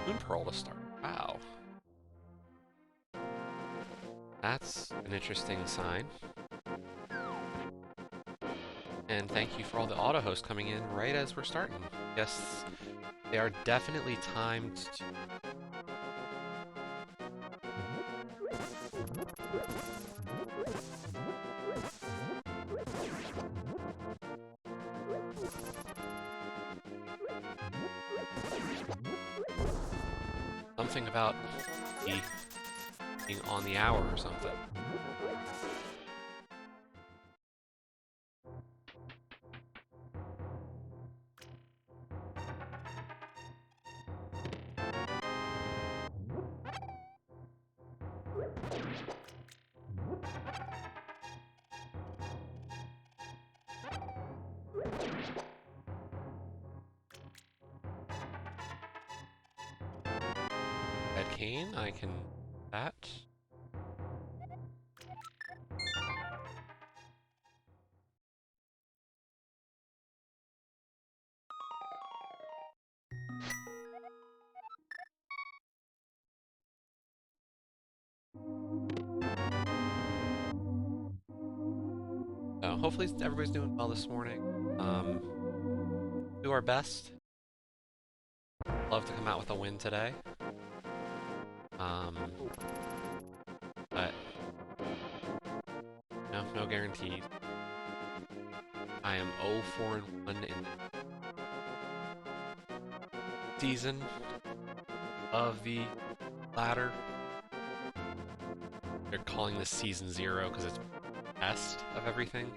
Moon Pearl to start. Wow. That's an interesting sign. And thank you for all the auto hosts coming in right as we're starting. Yes, they are definitely timed to... Something about being on the hour or something. Red cane, I can... that. So hopefully everybody's doing well this morning. Do our best. Love to come out with a win today. But no guarantees. I am 0-4-1 in the season of the ladder. They're calling this season 0 because it's test of everything.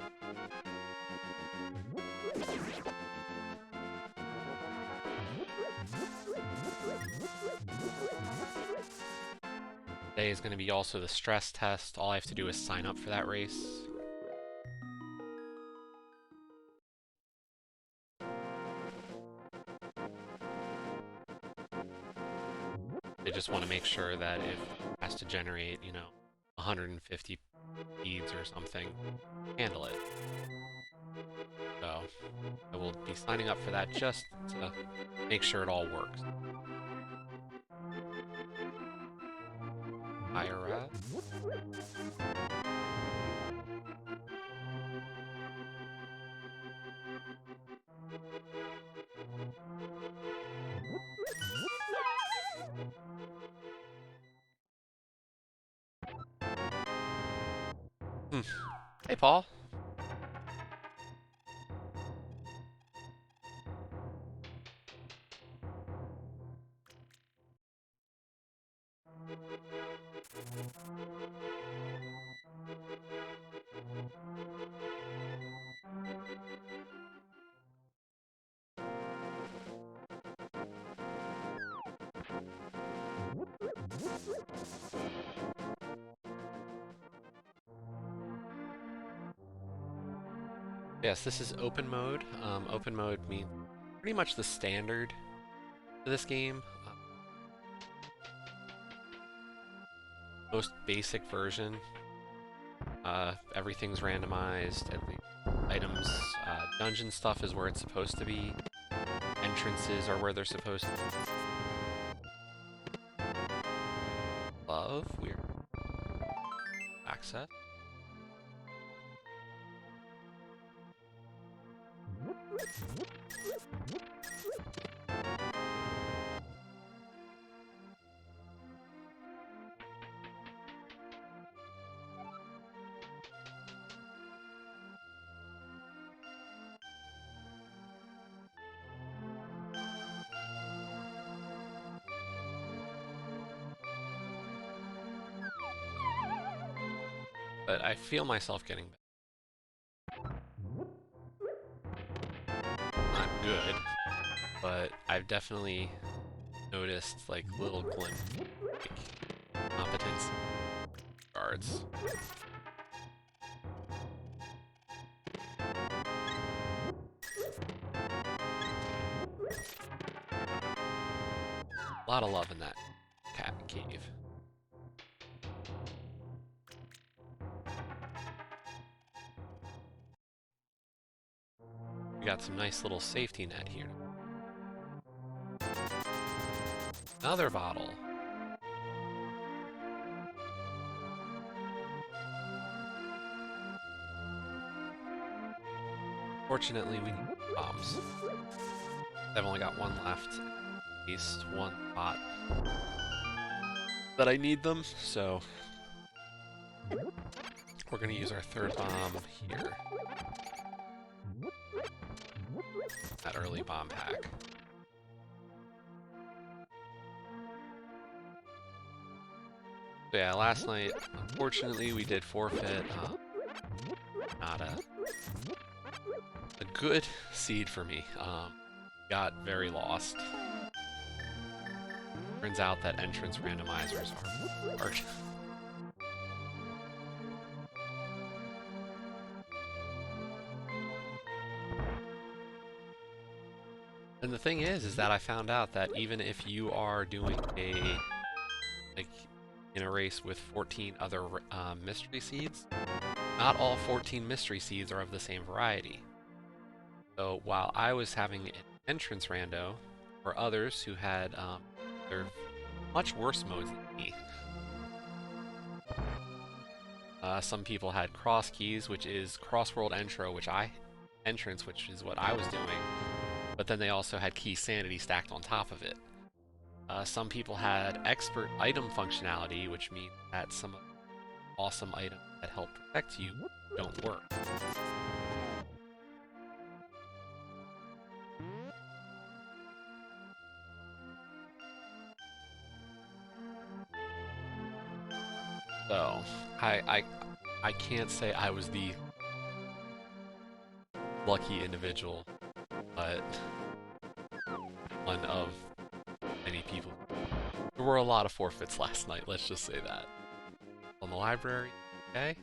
Today is going to be also the stress test. All I have to do is sign up for that race. They just want to make sure that if it has to generate, 150 beads or something, handle it. So I will be signing up for that just to make sure it all works. IRS. Hey, Paul. Yes, this is open mode. Open mode means pretty much the standard for this game. Most basic version. Everything's randomized. Items, dungeon stuff is where it's supposed to be. Entrances are where they're supposed to be. Love, weird. Access. But I feel myself getting better. Not good, but I've definitely noticed like little glimpses, like competence guards. A lot of love in that cat cave. We got some nice little safety net here. Another bottle. Fortunately, we need bombs. I've only got one left. At least one spot that I need them, so we're gonna use our third bomb here. That early bomb pack. So yeah, last night, unfortunately, we did forfeit. Not a good seed for me. Got very lost. Turns out that entrance randomizers are hard. And the thing is that I found out that even if you are doing in a race with 14 other mystery seeds, not all 14 mystery seeds are of the same variety. So while I was having an entrance rando, or others who had they're much worse modes than me. Some people had cross keys, which is cross-world entrance, which is what I was doing, but then they also had key sanity stacked on top of it. Some people had expert item functionality, which means that some awesome items that help protect you don't work. So, I can't say I was the lucky individual, but one of many people. There were a lot of forfeits last night, let's just say that. On the library, okay?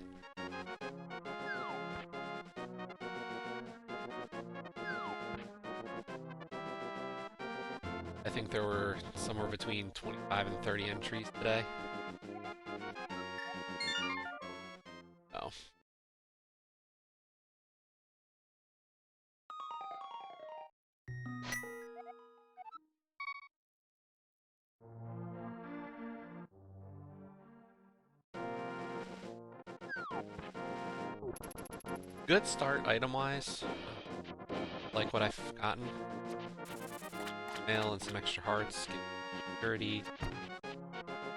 I think there were somewhere between 25 and 30 entries today. Oh. Good start item-wise. Like what I've gotten. Mail and some extra hearts. Security.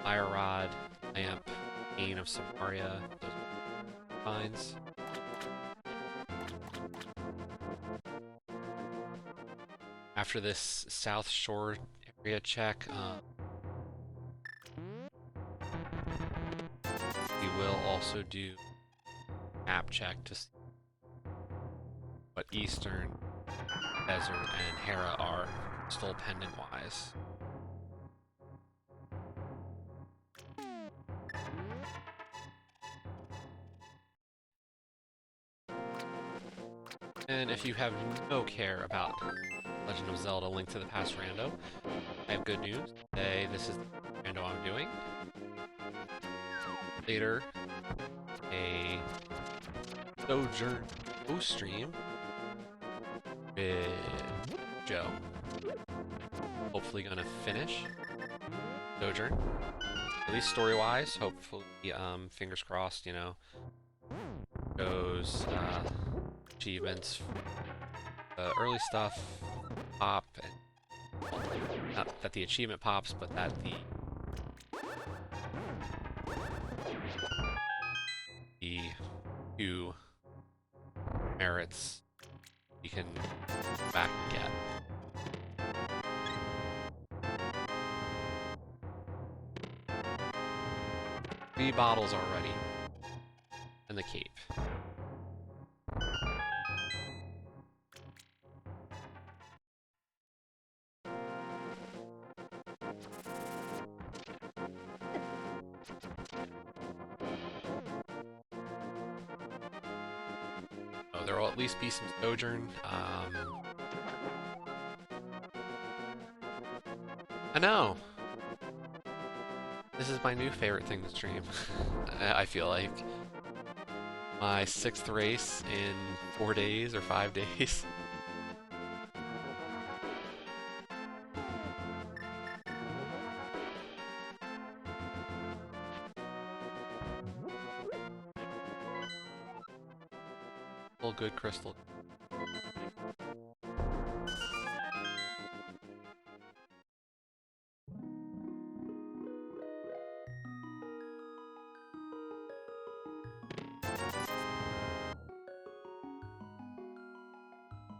Fire rod. Lamp. Gain of Samaria. Those finds. After this South Shore area check, we will also do map check to see what Eastern, Desert, and Hera are still pendant-wise. And if you have no care about Legend of Zelda: Link to the Past rando, I have good news. Today, this is the rando I'm doing. Later, a Sojourn stream with Joe. Hopefully gonna finish Sojourn. At least story-wise, hopefully, fingers crossed, you know, Joe's achievements, early stuff pop, and well, not that the achievement pops, but that the two merits you can go back and get. Three bottles already, and the cape. Oh, there will at least be some Sojourn. I know. This is my new favorite thing to stream. I feel like my 6th race in 4 days or 5 days. All good crystal.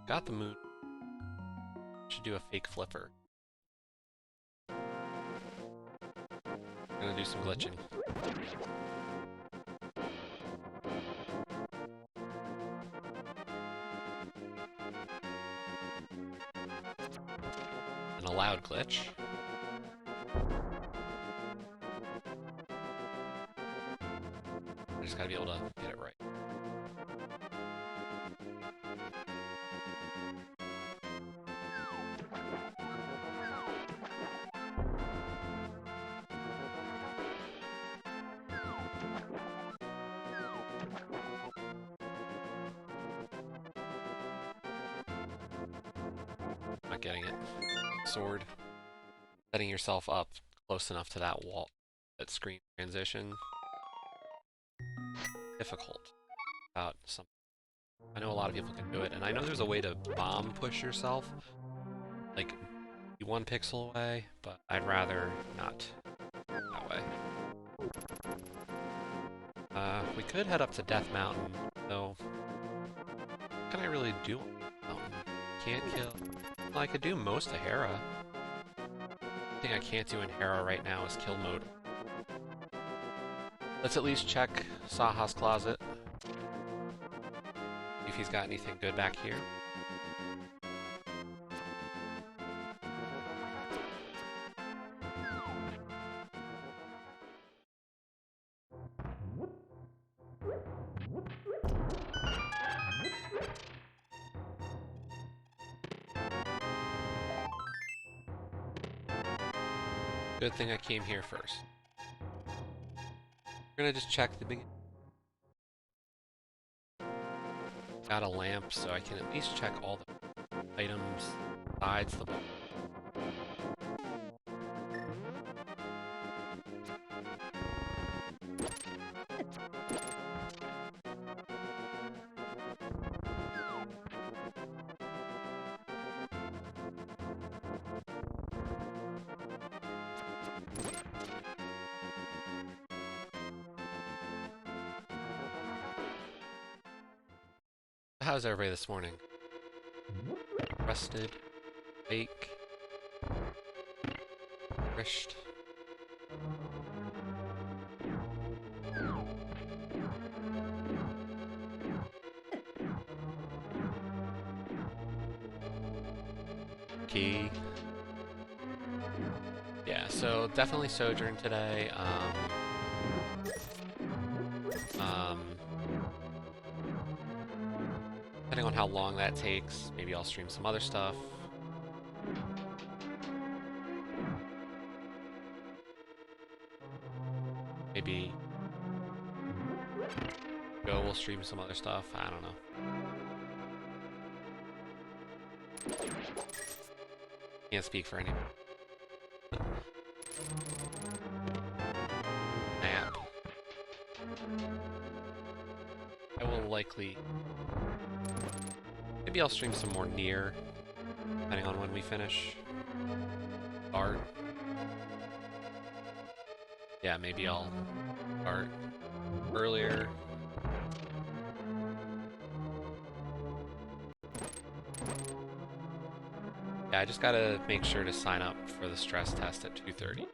Got the moon. Should do a fake flipper. Gonna do some glitching. An allowed glitch. I just gotta be able to get it right. Not getting it. Sword. Setting yourself up close enough to that wall, that screen transition. Difficult. About some. I know a lot of people can do it, and I know there's a way to bomb push yourself, like be 1 pixel away, but I'd rather not that way. We could head up to Death Mountain, though. What can I really do on Death Mountain? Can't kill. Well, I could do most of Hera. The thing I can't do in Hera right now is kill mode. Let's at least check Saha's closet. See if he's got anything good back here. Good thing I came here first. We're gonna just check the beginning. Got a lamp, so I can at least check all the items besides the ball. How's everybody this morning? Rested, awake, refreshed. Key. Yeah, so definitely Sojourn today. Depending on how long that takes, maybe I'll stream some other stuff. Maybe Go will stream some other stuff. I don't know. Can't speak for anyone. Nap. I will likely... Maybe I'll stream some more Nier, depending on when we finish. Art. Yeah, maybe I'll start earlier. Yeah, I just gotta make sure to sign up for the stress test at 2:30.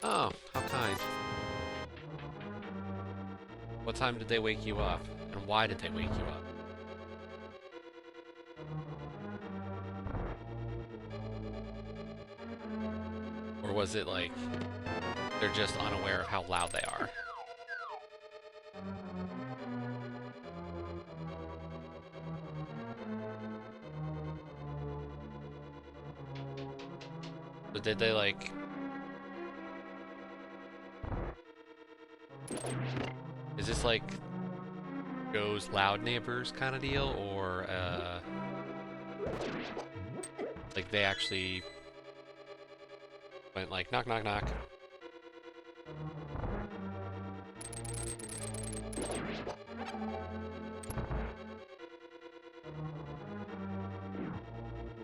Oh, how kind. What time did they wake you up? And why did they wake you up? Or was it like, they're just unaware of how loud they are? So did they like... Is this like Go's loud neighbors kind of deal, or Like they actually went like knock knock knock.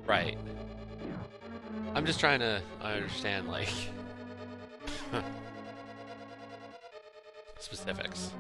Right. I'm just trying to understand like specifics.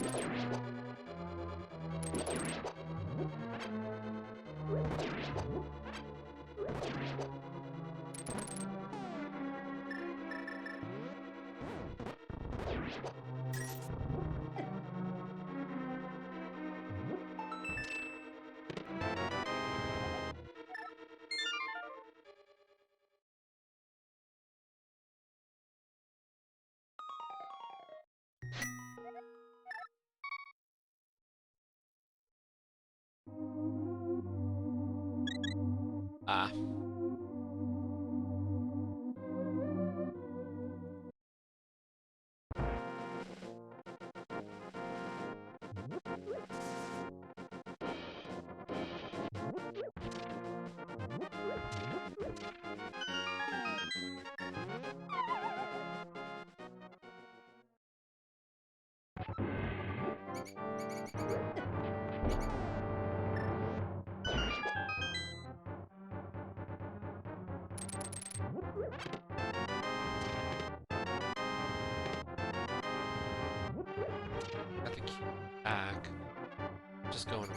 Ah. Got the key back. Just going.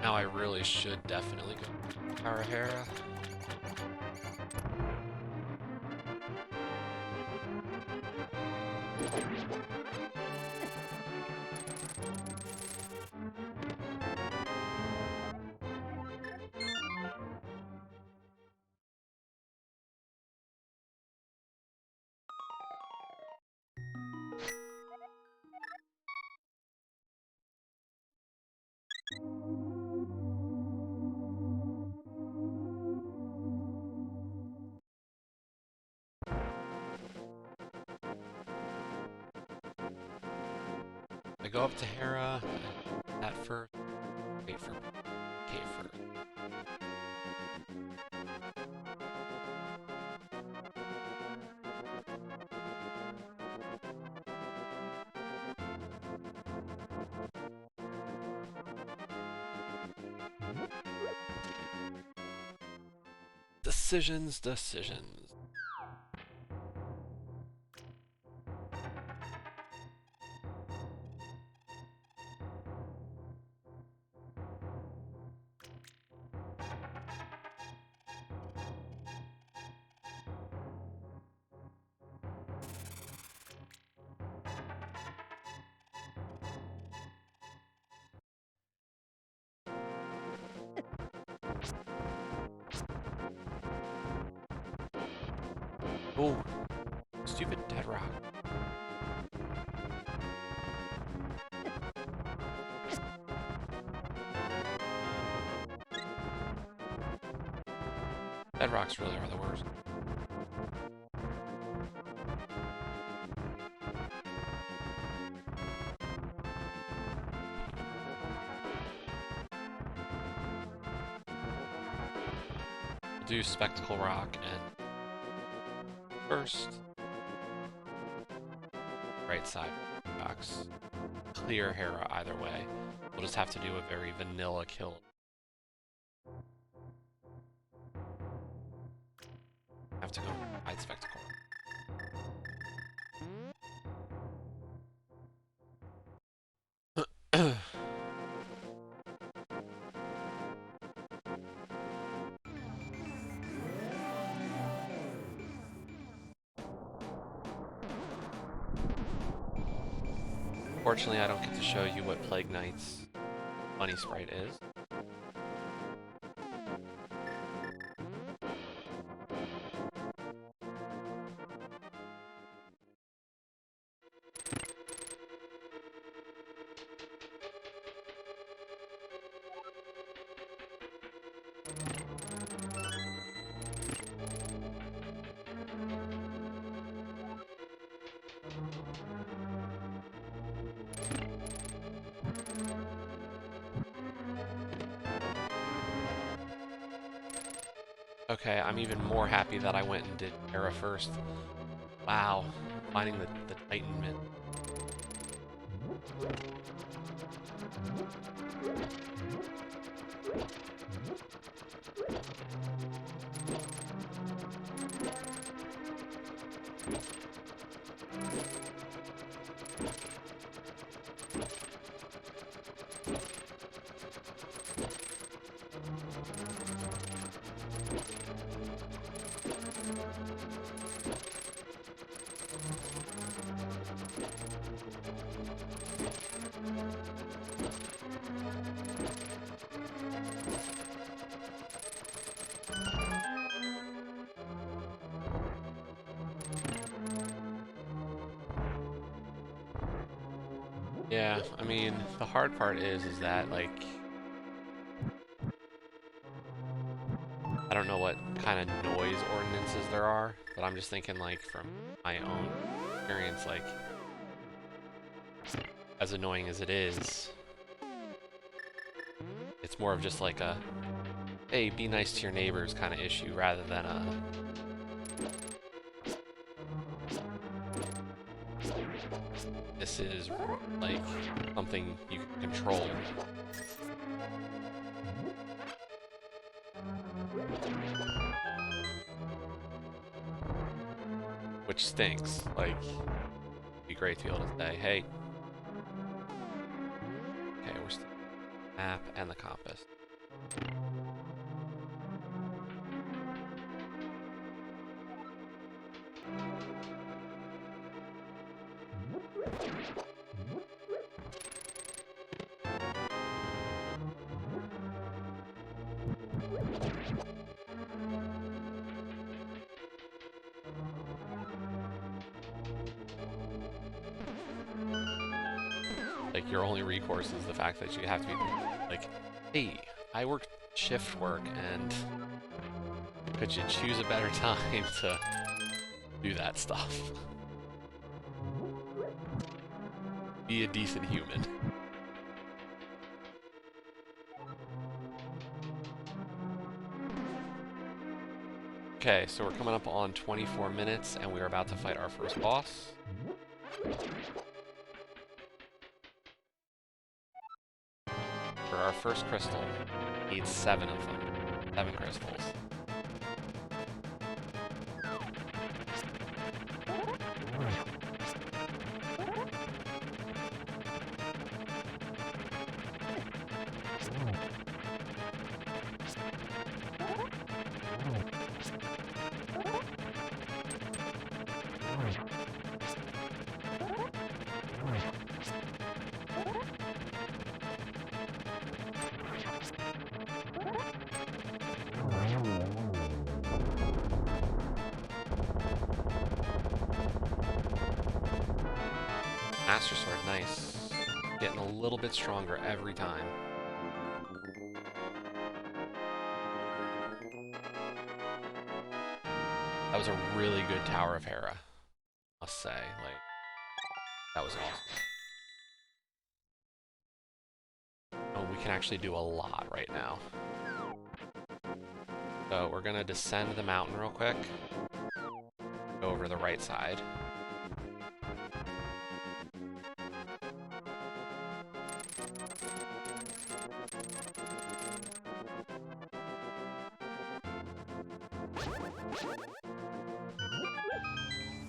Now I really should definitely go Arahara. I go up to Hera, that first, wait for K first. Decisions, decisions. Oh, stupid dead rock. Dead rocks really are the worst. Do Spectacle Rock and first right side box. Clear Hera either way. We'll just have to do a very vanilla kill. Have to go hide Spectacle. Fortunately, I don't get to show you what Plague Knight's money sprite is. Okay, I'm even more happy that I went and did Terra first. Wow, finding the Titan Mint. Yeah, I mean, the hard part is that, like, I don't know what kind of noise ordinances there are, but I'm just thinking, like, from my own experience, like, as annoying as it is, it's more of just like a, hey, be nice to your neighbors kind of issue rather than a, this is, like, something you can control. Which stinks. Like, it'd be great to be able to say, hey, okay, we're still map and the compass. Like, your only recourse is the fact that you have to be like, hey, I work shift work, and could you choose a better time to do that stuff? Be a decent human. Okay, so we're coming up on 24 minutes, and we're about to fight our first boss. For our first crystal, we need 7 of them. 7 crystals. Master Sword, nice. Getting a little bit stronger every time. That was a really good Tower of Hera, must say. Like, that was awesome. Oh, we can actually do a lot right now. So we're gonna descend the mountain real quick. Go over the right side.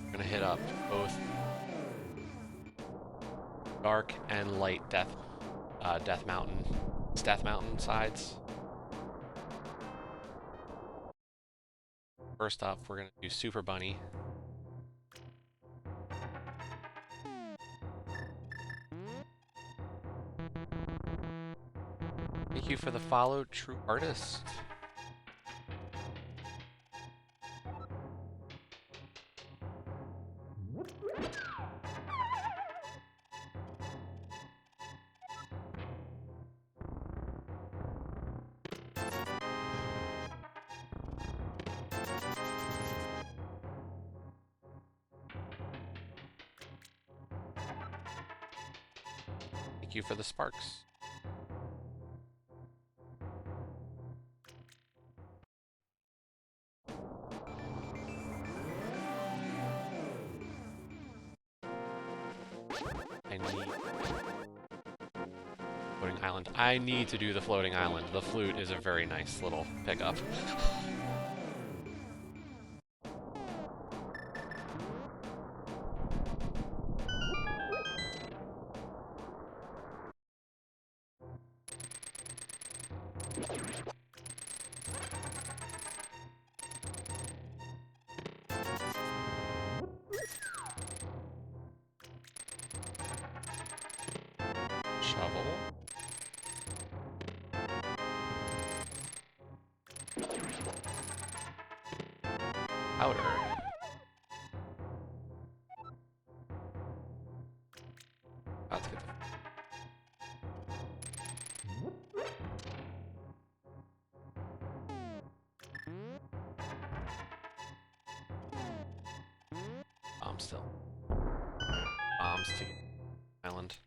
We're gonna hit up both dark and light Death Mountain sides. First up, we're gonna do Super Bunny. Thank you for the follow, True Artist. Thank you for the sparks. Floating island. I need to do the floating island. The flute is a very nice little pickup. Shovel. Powder. That's good. Bombs still. Bombs to island.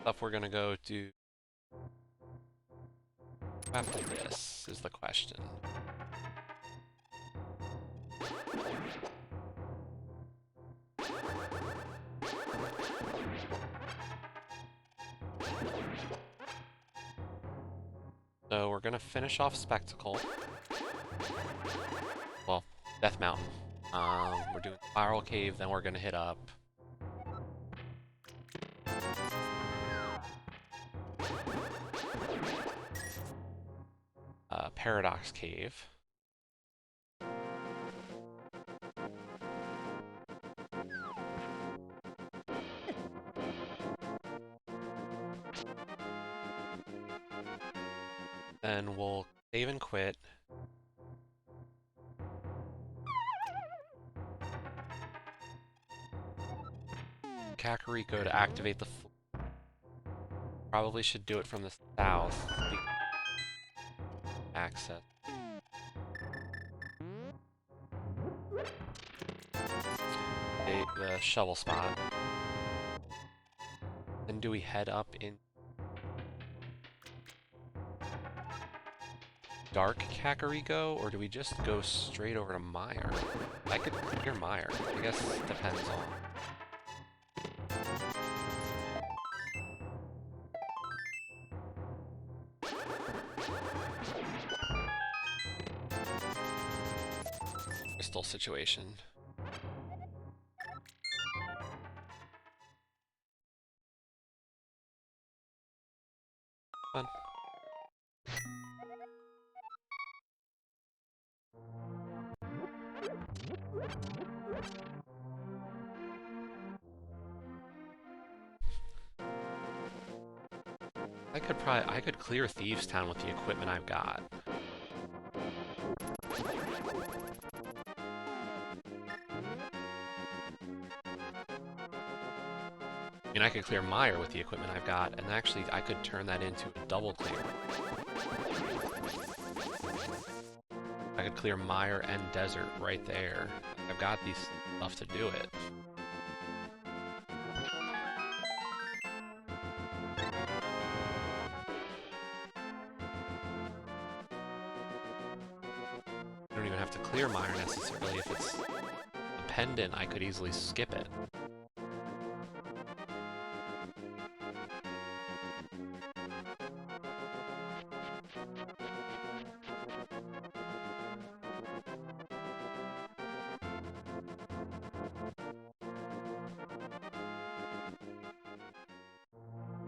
Stuff we're gonna go do after this is the question. So we're gonna finish off Spectacle. Well, Death Mountain. We're doing Spiral Cave, then we're gonna hit up Paradox Cave. Then we'll save and quit. Kakariko to activate the probably should do it from the south. Access. The shovel spot. Then do we head up in Dark Kakariko, or do we just go straight over to Mire? I could clear Mire. I guess it depends on. Crystal situation. Fun. I could clear Thieves Town with the equipment I've got. I mean, I could clear Mire with the equipment I've got, and actually I could turn that into a double clear. I could clear Mire and Desert right there. I've got these stuff to do it. I don't even have to clear Mire necessarily. If it's a pendant, I could easily skip it.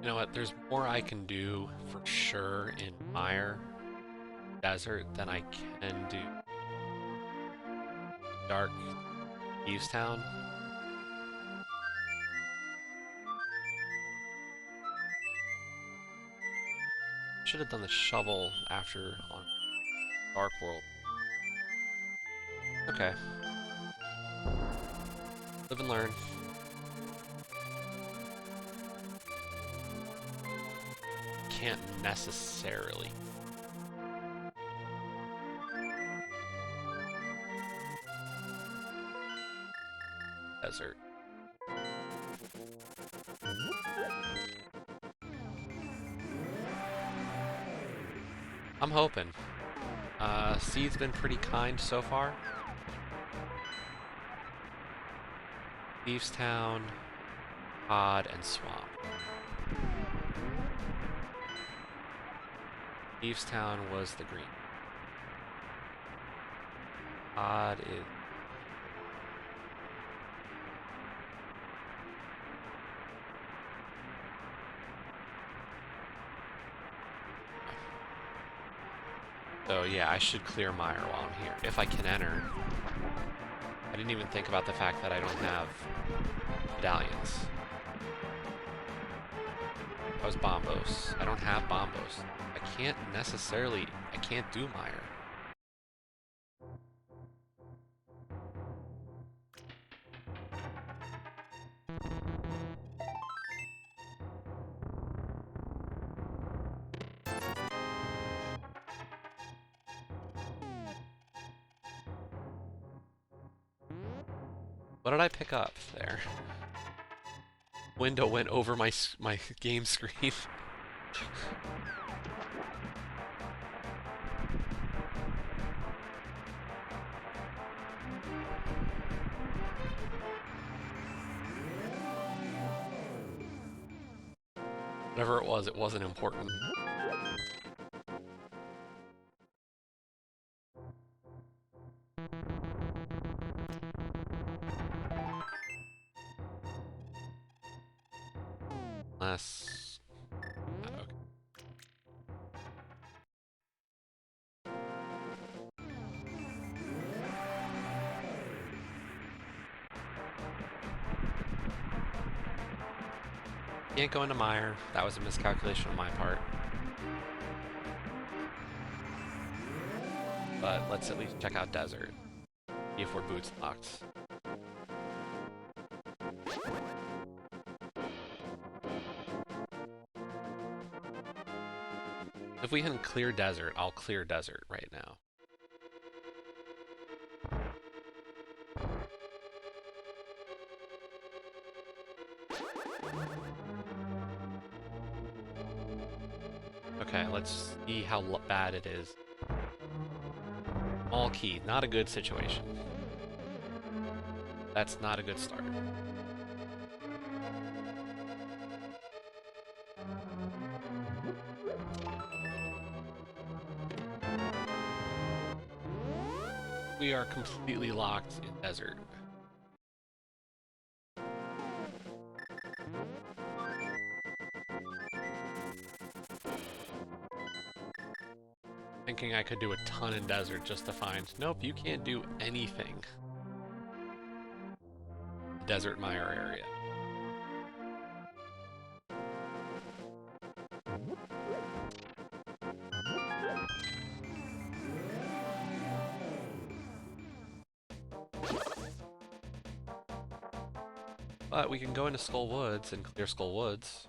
You know what, there's more I can do for sure in Mire Desert than I can do Dark Thieves Town. Should have done the shovel after on Dark World. Okay. Live and learn. Can't necessarily. Desert. I'm hoping. Seed's been pretty kind so far. Thieves Town, Pod, and Swamp. Thieves Town was the green. Pod is... So yeah, I should clear Mire while I'm here, if I can enter. I didn't even think about the fact that I don't have medallions. That was Bombos. I don't have Bombos. I can't necessarily... I can't do Mire. What did I pick up there? Window went over my game screen. Whatever it wasn't important. Unless... okay. Can't go into Mire. That was a miscalculation on my part. But let's at least check out Desert. See if we're boots locked. If we can clear Desert, I'll clear Desert right now. Okay, let's see how bad it is. All key, not a good situation. That's not a good start. We are completely locked in Desert. Thinking I could do a ton in Desert just to find, nope, you can't do anything. Desert Mire area. But we can go into Skull Woods and clear Skull Woods.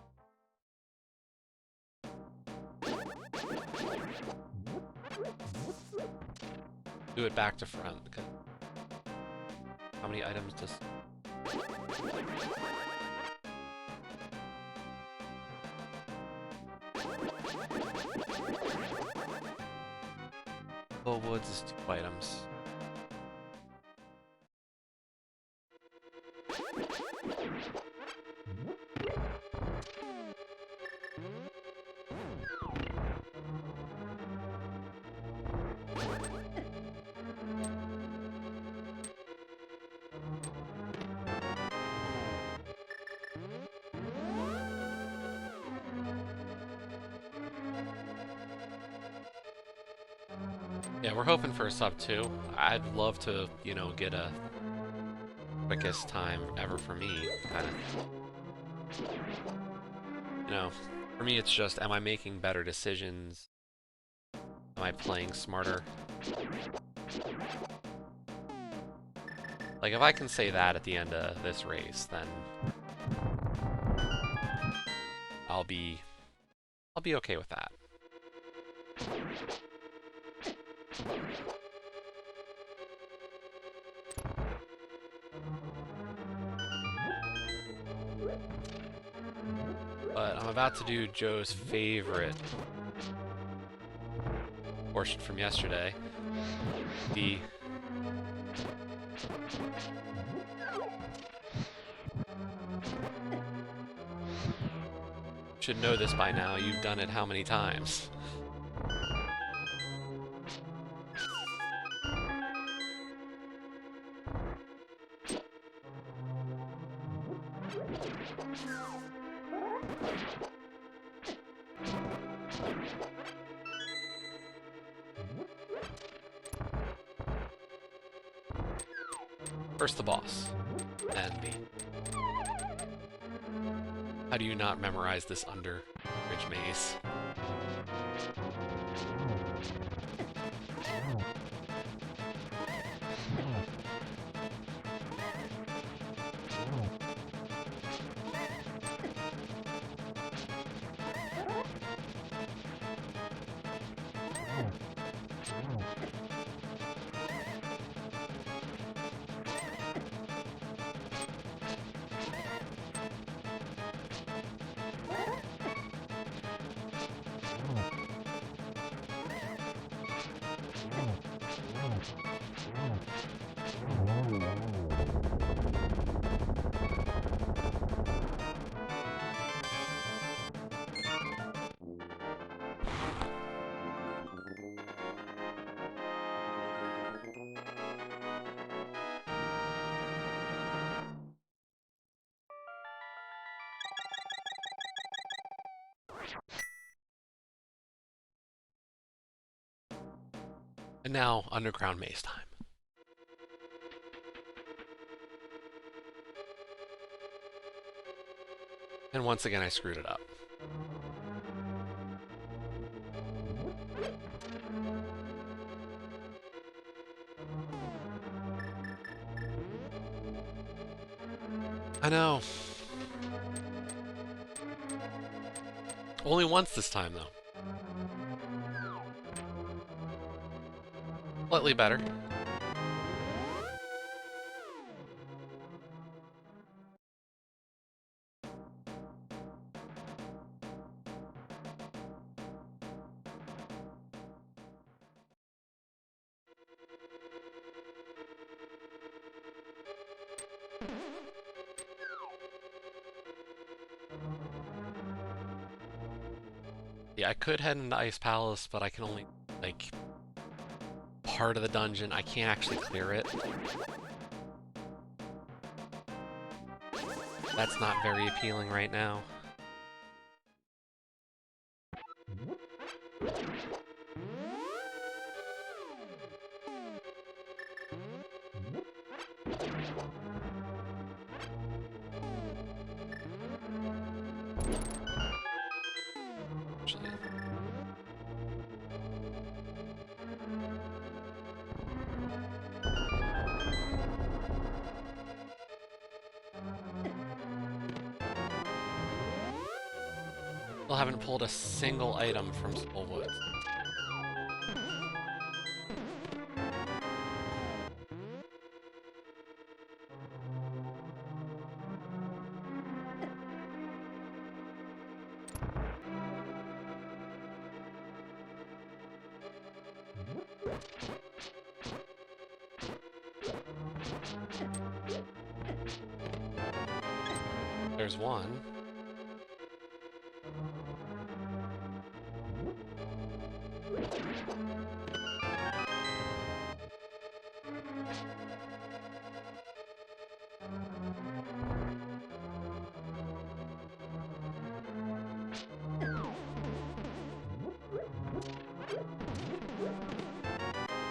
Do it back to front. Okay. How many items does... Skull Woods is 2 items. Yeah, we're hoping for a sub 2. I'd love to, you know, get a quickest time ever for me, kind of. You know, for me it's just, am I making better decisions? Am I playing smarter? Like, if I can say that at the end of this race, then I'll be okay with that. But I'm about to do Joe's favorite portion from yesterday. The should know this by now. You've done it how many times? First the boss, then the... How do you not memorize this under bridge maze? And now, underground maze time. And once again, I screwed it up. I know. Only once this time, though. Slightly better. Yeah, I could head into Ice Palace, but I can only, like, part of the dungeon. I can't actually clear it. That's not very appealing right now. Actually. Still haven't pulled a single item from Soul Woods. There's one.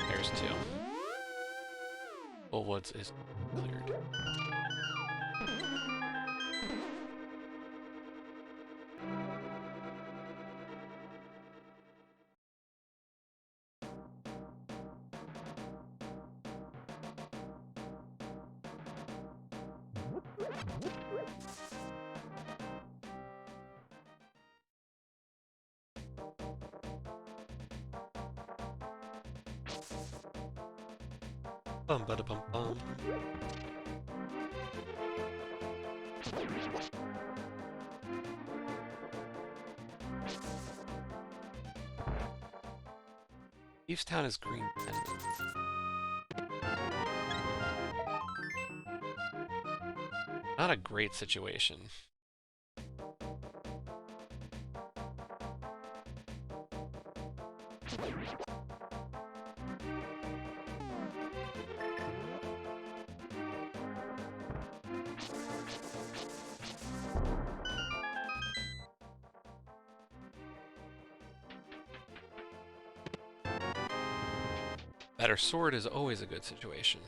There's two. Soul Woods is cleared. Bum ba da bum bum. Evestown is green pendant. Not a great situation. Better sword is always a good situation.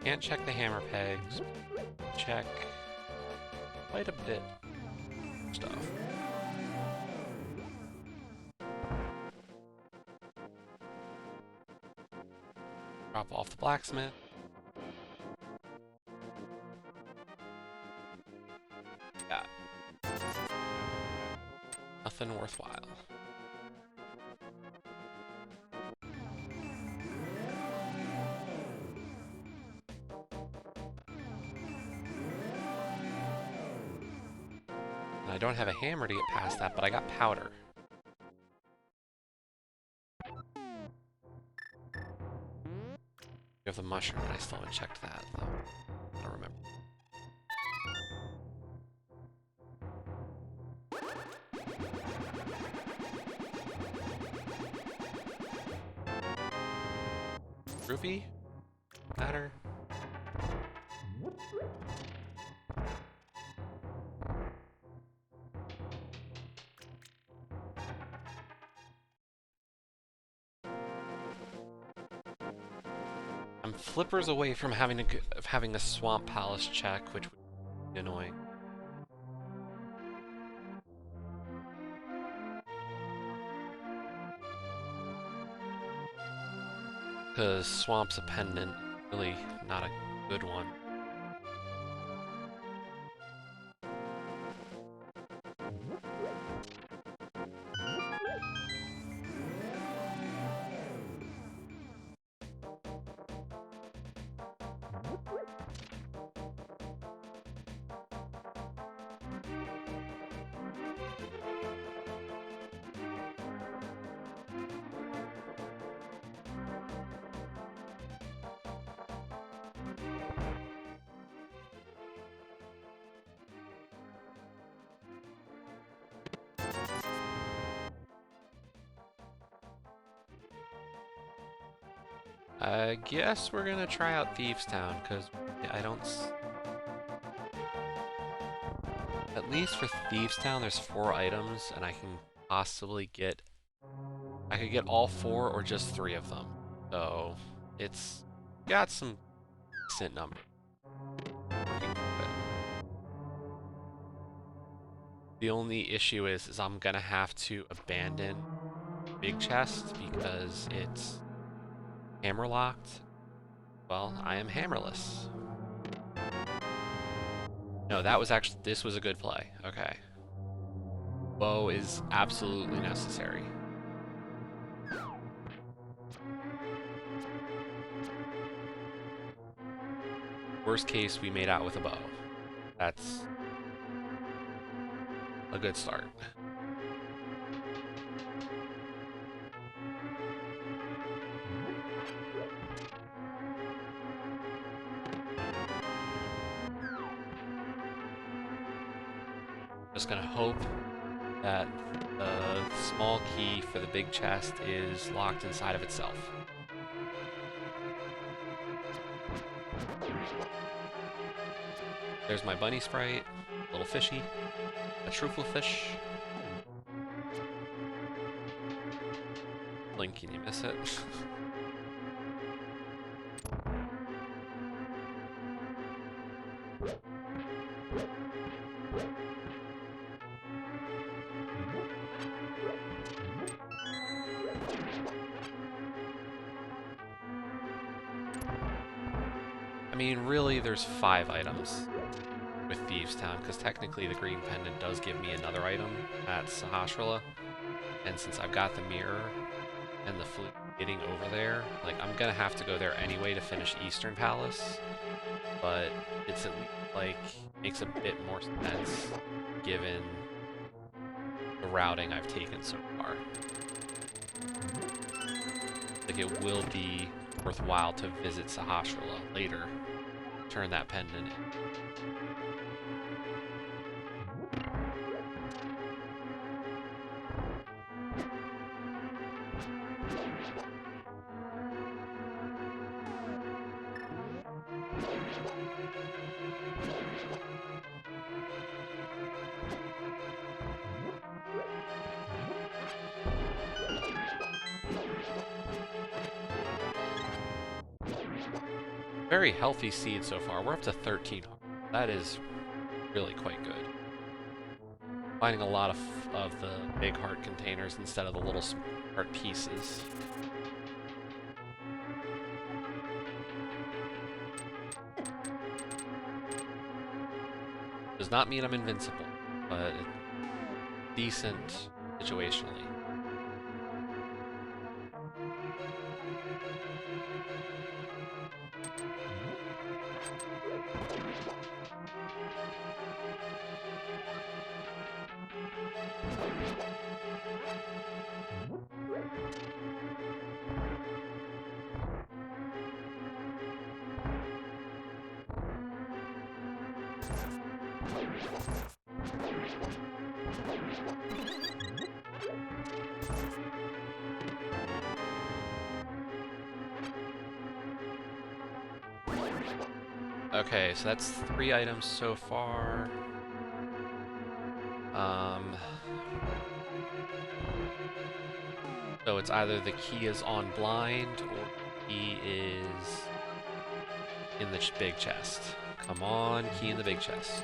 Can't check the hammer pegs. Check quite a bit of stuff. Drop off the blacksmith. Got nothing worthwhile. I don't have a hammer to get past that, but I got powder. You have the mushroom, and I still haven't checked that, though. I don't remember. Rupee? Matter? I'm flippers away from having a swamp palace check, which would be annoying. Because swamp's a pendant, really not a good one. I guess we're gonna try out Thievestown, because I don't... At least for Thievestown, there's 4 items, and I can possibly get... I could get all 4 or just 3 of them. So, it's got some decent number. The only issue is I'm gonna have to abandon Big Chest because it's hammer locked. Well, I am hammerless. No, that was actually, this was a good play. Okay. Bow is absolutely necessary. Worst case, we made out with a bow. That's a good start. Just gonna hope that the small key for the big chest is locked inside of itself. There's my bunny sprite, little fishy, a truffle fish. Blink, can you miss it? I mean, really, there's 5 items with Thieves Town, because technically the green pendant does give me another item at Sahasrahla, and since I've got the mirror and the flute getting over there, like, I'm gonna have to go there anyway to finish Eastern Palace, but it's at least, like, makes a bit more sense given the routing I've taken so far. Like, it will be worthwhile to visit Sahasrahla later, turn that pendant in. Very healthy seed so far. We're up to 13. That is really quite good. Finding a lot of the big heart containers instead of the little heart pieces. Does not mean I'm invincible, but it's decent situationally. Okay, so that's 3 items so far. So it's either the key is on blind or the key is in the big chest. Come on, key in the big chest.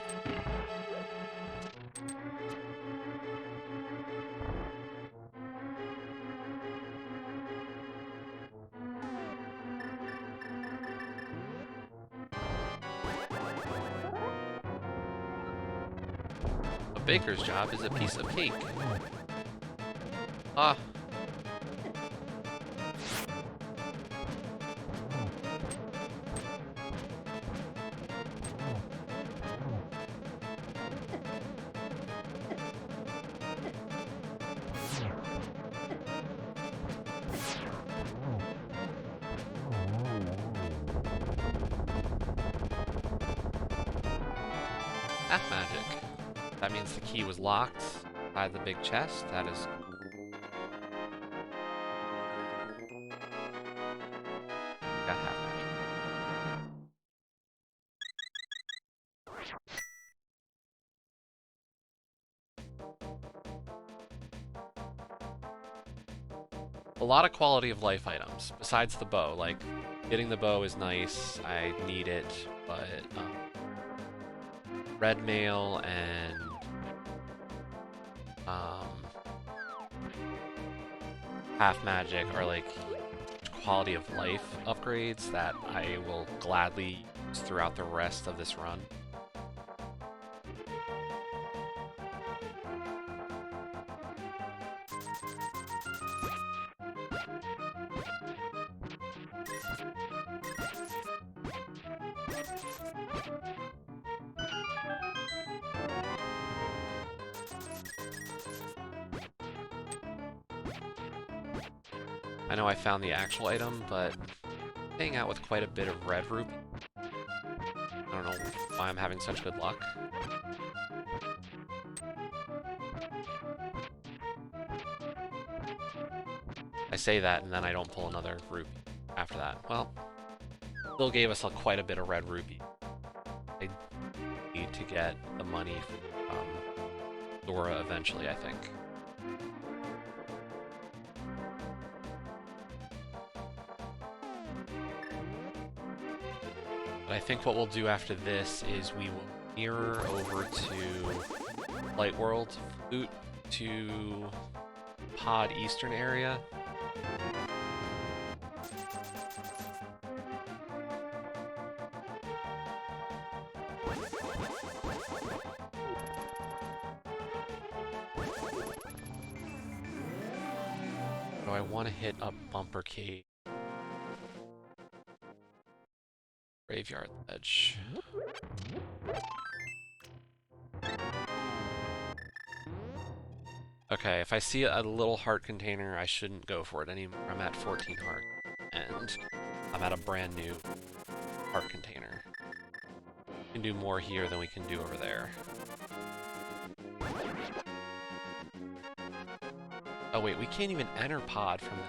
A baker's job is a piece of cake. Ah. Half magic. That means the key was locked by the big chest. That is... got half magic. A lot of quality of life items, besides the bow. Like, getting the bow is nice, I need it, but red mail and half magic are like quality of life upgrades that I will gladly use throughout the rest of this run. I know I found the actual item, but hanging out with quite a bit of red rupee. I don't know why I'm having such good luck. I say that and then I don't pull another rupee after that. Well, still gave us quite a bit of red rupee. I get the money from Dora eventually, I think. But I think what we'll do after this is we will mirror over to Light World, flute to Pod Eastern area. So I want to hit up Bumper Cave. Graveyard Ledge. Okay, if I see a little heart container, I shouldn't go for it anymore. I'm at 14 heart, and I'm at a brand new heart container. We can do more here than we can do over there. Oh wait, we can't even enter Pod from the...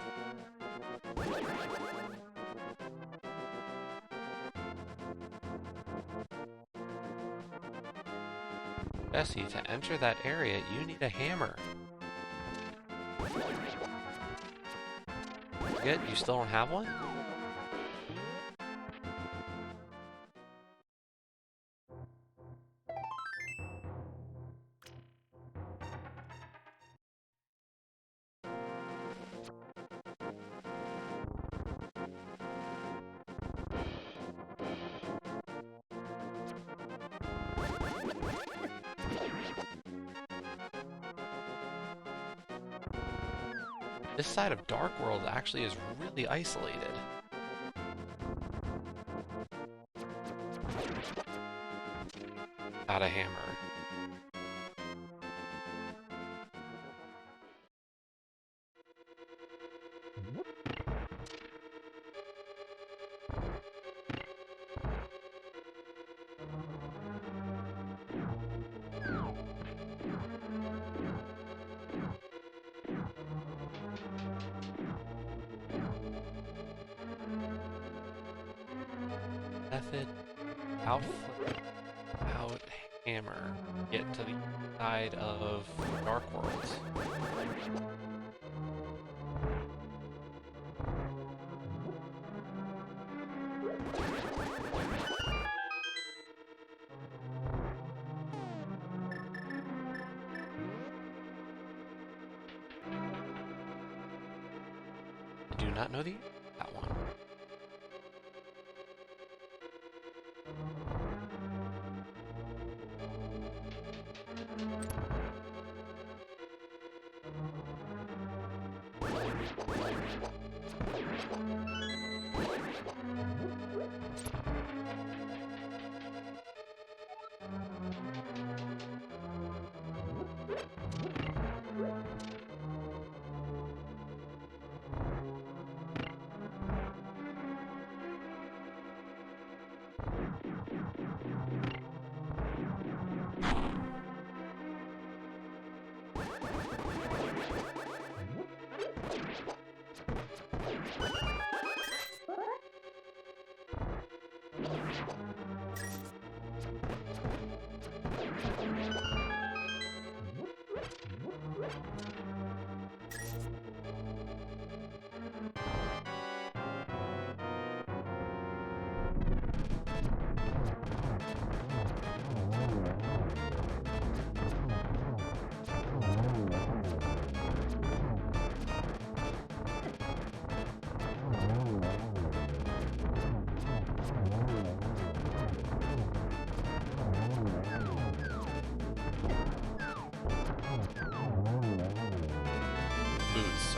Bessie, to enter that area, you need a hammer. Good, you still don't have one? This side of Dark World actually is really isolated. Got a hammer. Method, out hammer, get to the side of Dark World. I do not know that one.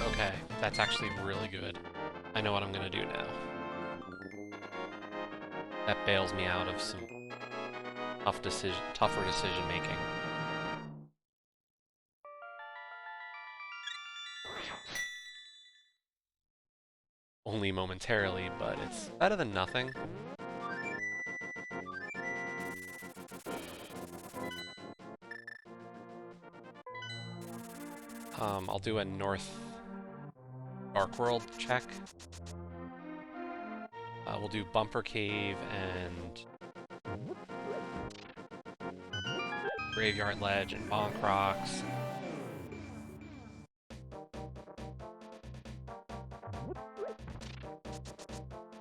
Okay, that's actually really good. I know what I'm gonna do now. That bails me out of some tougher decision making. Only momentarily, but it's better than nothing. I'll do a North Dark World check. We'll do Bumper Cave and Graveyard Ledge and Bonk Rocks.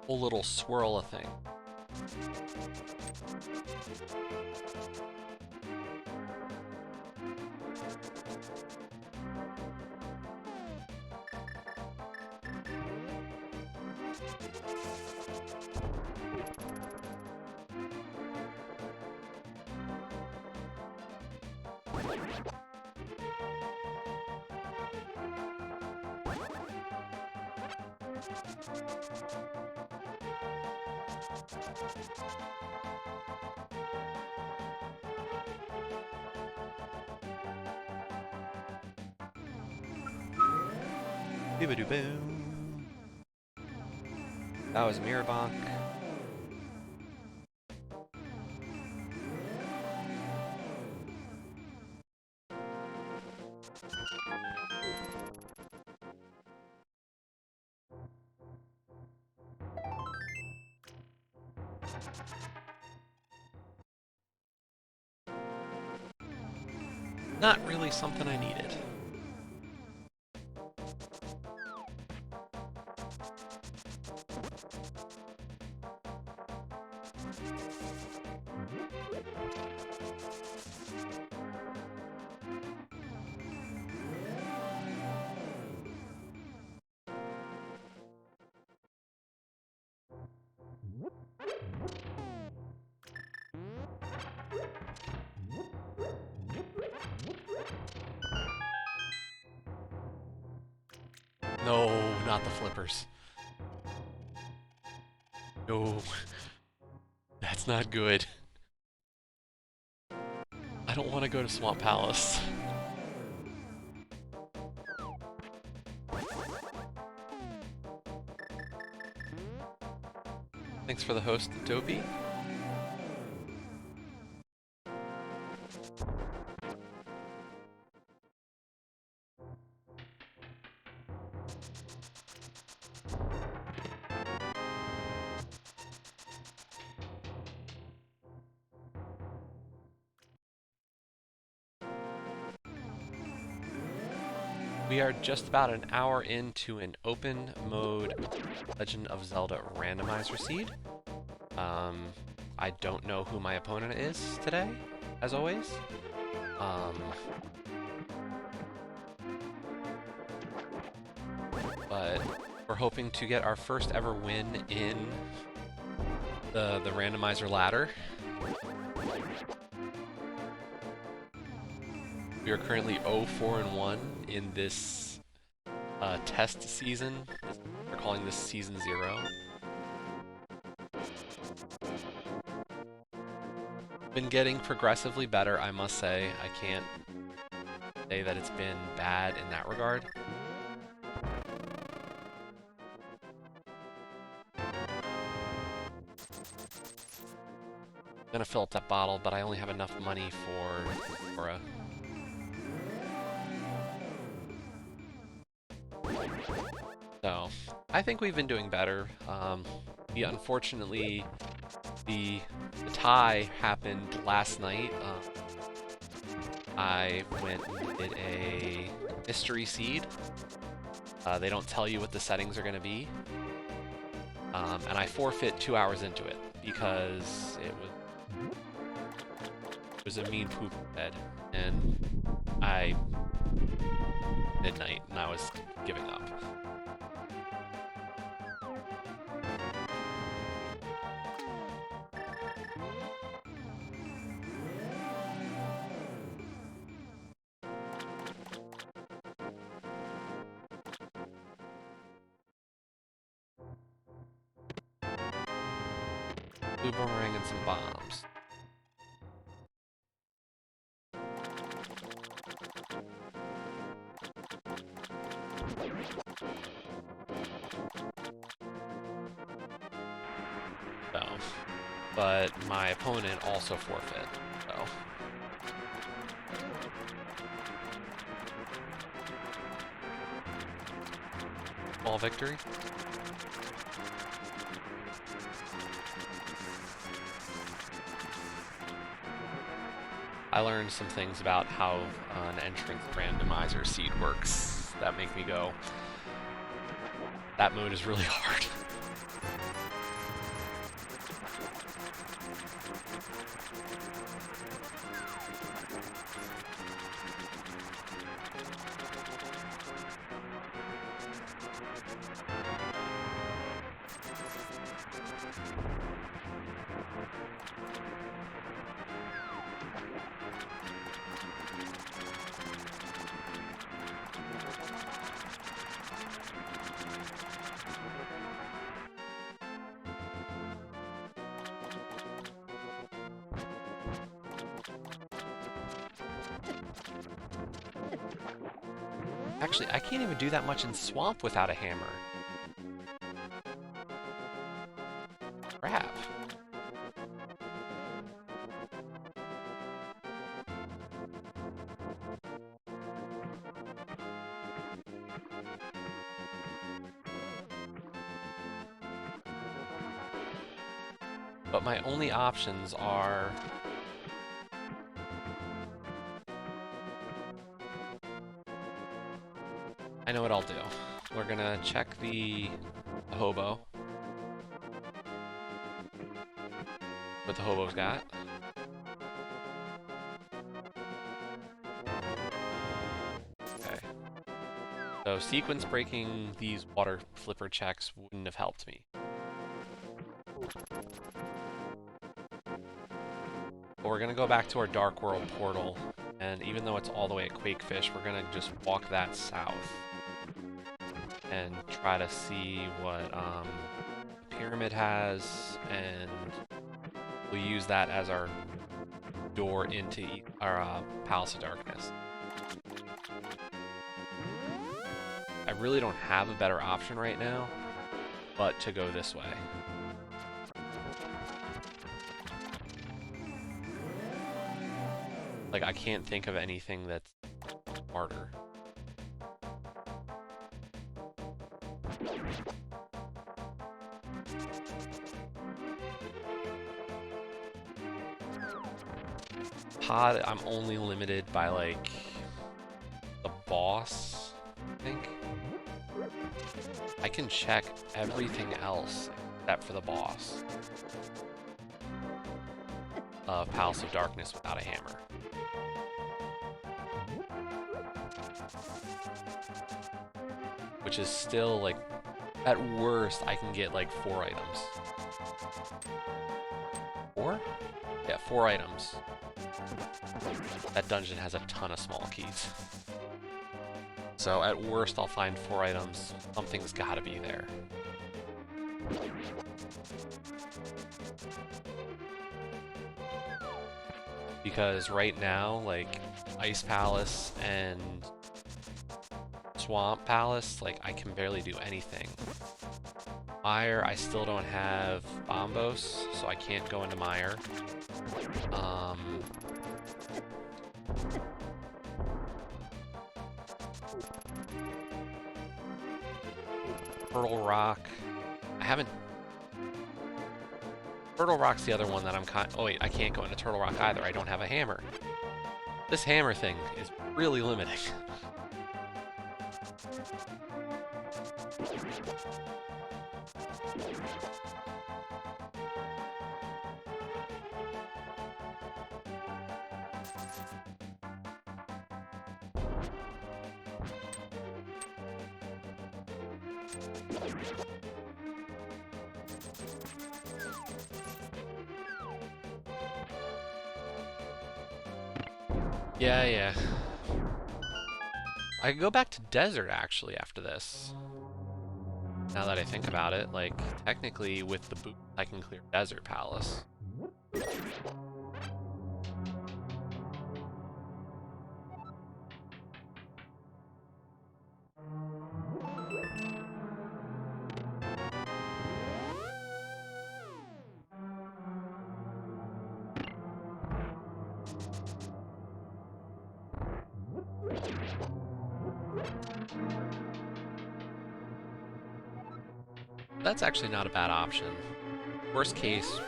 Whole little swirl of thing. Boom. That was Mirror Bonk. Not really something I needed. No, not the flippers. No. That's not good. I don't want to go to Swamp Palace. Thanks for the host, Dopey. We are just about an hour into an open mode Legend of Zelda Randomizer seed. I don't know who my opponent is today, as always. But we're hoping to get our first ever win in the randomizer ladder. We are currently 0-4-1 in this test season. We're calling this Season 0. Been getting progressively better, I must say. I can't say that it's been bad in that regard. I'm gonna fill up that bottle, but I only have enough money for a... So, I think we've been doing better. Unfortunately, the tie happened last night. I went and did a mystery seed. They don't tell you what the settings are going to be. And I forfeit 2 hours into it because it was a mean poop bed. And midnight, and I was giving up. Blue boomerang and some bombs. So, but my opponent also forfeit, so. Ball victory. I learned some things about how an entrance randomizer seed works that make me go, that mode is really hard. Actually, I can't even do that much in Swamp without a hammer. Crap. But my only options are... I know what I'll do. We're gonna check the hobo. What the hobo's got. Okay. So sequence breaking these water flipper checks wouldn't have helped me. But we're gonna go back to our Dark World portal, and even though it's all the way at Quakefish, we're gonna just walk that south and try to see what the pyramid has, and we'll use that as our door into our Palace of Darkness. I really don't have a better option right now, but to go this way. Like, I can't think of anything that's harder. Pod, I'm only limited by, like, the boss, I think. I can check everything else except for the boss of Palace of Darkness without a hammer. Which is still, like, at worst, I can get, like, 4 items. 4? Yeah, 4 items. That dungeon has a ton of small keys. So at worst, I'll find 4 items. Something's gotta be there. Because right now, like, Ice Palace and Swamp Palace, like, I can barely do anything. Mire, I still don't have Bombos, so I can't go into Mire. Turtle Rock, I haven't... Turtle Rock's the other one that I'm oh wait, I can't go into Turtle Rock either, I don't have a hammer. This hammer thing is really limiting. Yeah. I could go back to Desert, actually, after this. Now that I think about it, like, technically, with the boot, I can clear Desert Palace. That's actually not a bad option. Worst case,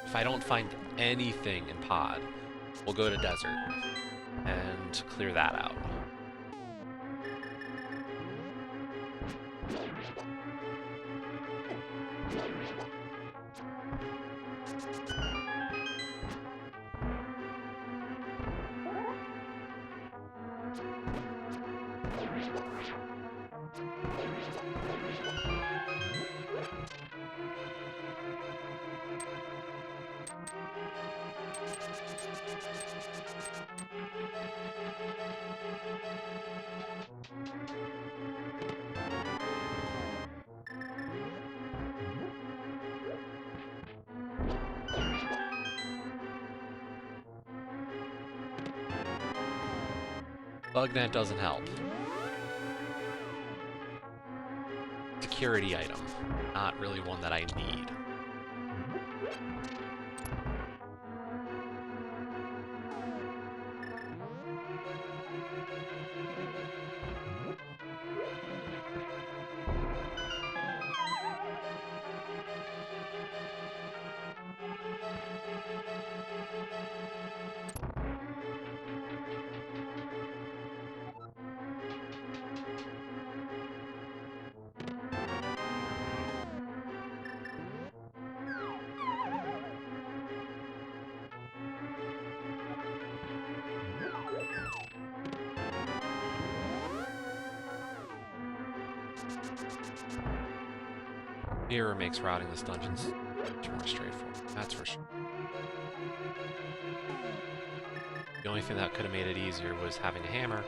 if I don't find anything in Pod, we'll go to desert and clear that out. Bugnet doesn't help. Security item. Not really one that I need. Mirror makes routing this dungeon's much more straightforward, that's for sure. The only thing that could have made it easier was having a hammer.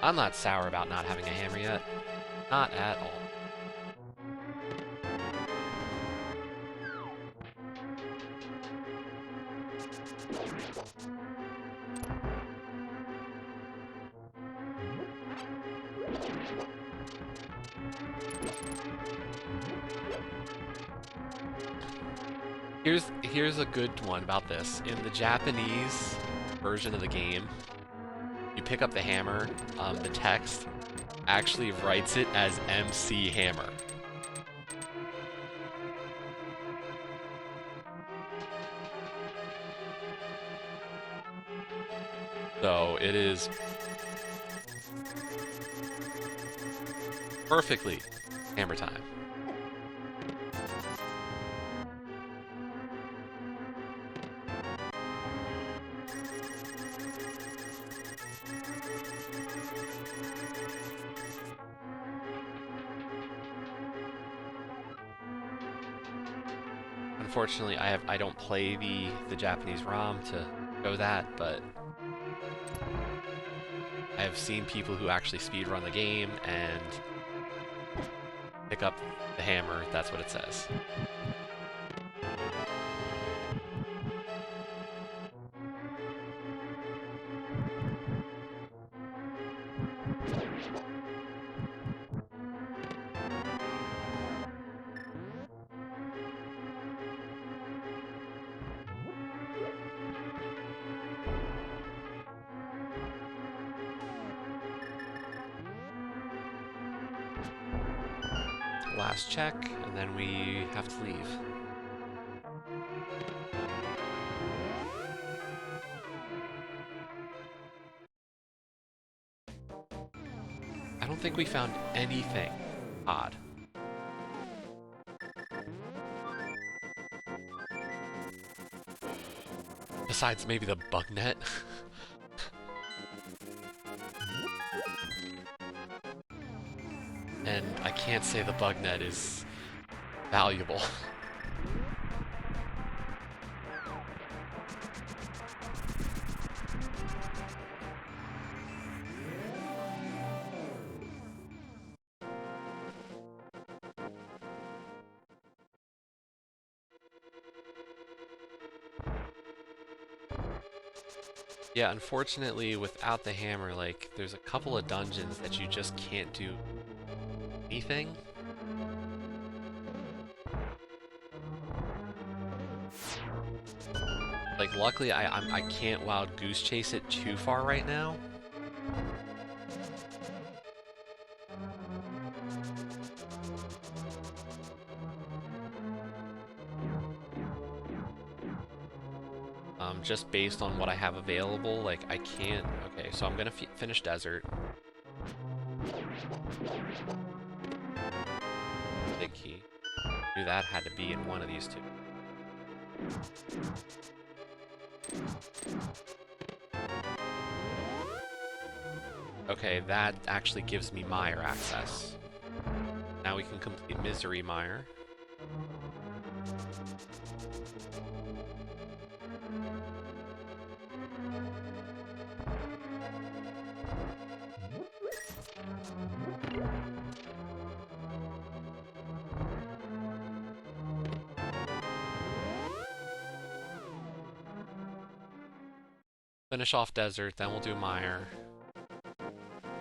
I'm not sour about not having a hammer yet. Not at all. Here's a good one about this. In the Japanese version of the game, you pick up the hammer, the text actually writes it as MC Hammer. So it is perfectly hammer time. Unfortunately, I don't play the Japanese ROM to show that, but I have seen people who actually speedrun the game and pick up the hammer. That's what it says. Last check, and then we have to leave. I don't think we found anything odd. Besides maybe the bug net. And I can't say the bug net is valuable. Yeah, unfortunately, without the hammer, like, there's a couple of dungeons that you just can't do anything. Like, luckily, I can't wild goose chase it too far right now. just based on what I have available. Like, I can't... Okay, so I'm gonna finish desert. Big key. Knew that had to be in one of these two. Okay, that actually gives me Mire access. Now we can complete Misery Mire. Finish off desert, then we'll do Mire.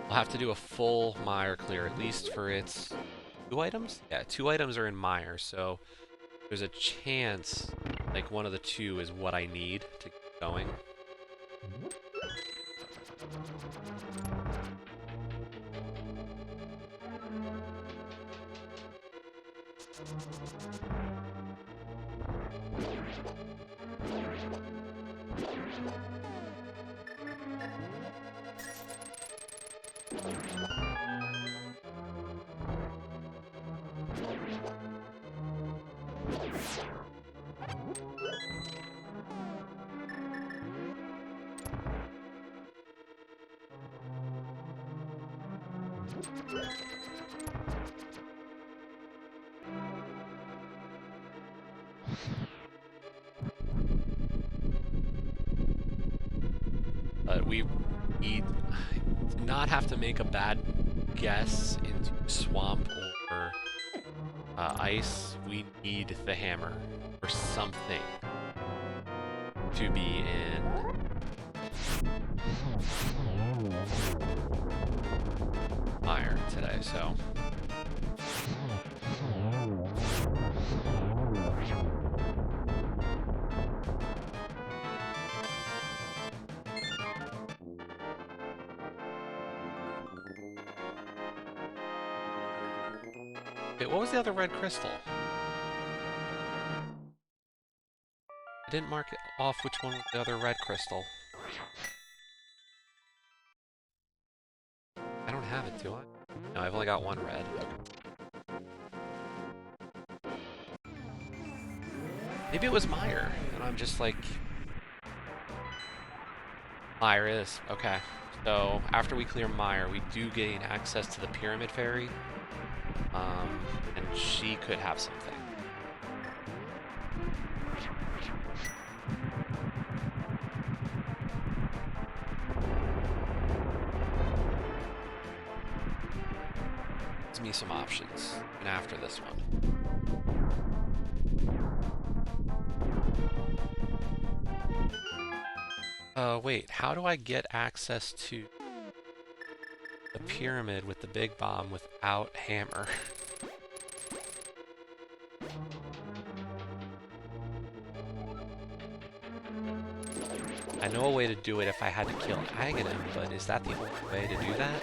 We'll have to do a full Mire clear, at least for its 2 items? Yeah, 2 items are in Mire, so there's a chance like one of the 2 is what I need to keep going. But we need to not have to make a bad guess into swamp or ice. We need the hammer or something to be in Mire today, so. Wait, what was the other red crystal? I didn't mark it off which one was the other red crystal. I don't have it, do I? No, I've only got 1 red. Maybe it was Mire, and I'm just like... Mire is, okay. So, after we clear Mire, we do gain access to the Pyramid Fairy. And she could have something. Gives me some options, and after this one. Wait, how do I get access to the pyramid with the big bomb without hammer? I know a way to do it if I had to kill Aghanim, but is that the only way to do that?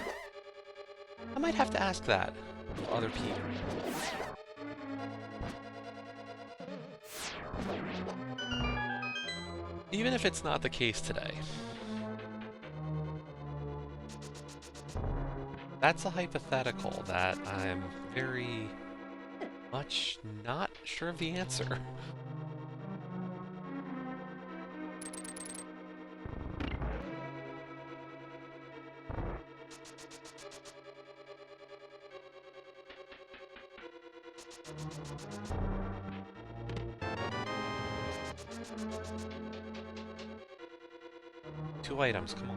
I might have to ask that of other people. Even if it's not the case today. That's a hypothetical that I'm very much not sure of the answer. Two items, come on.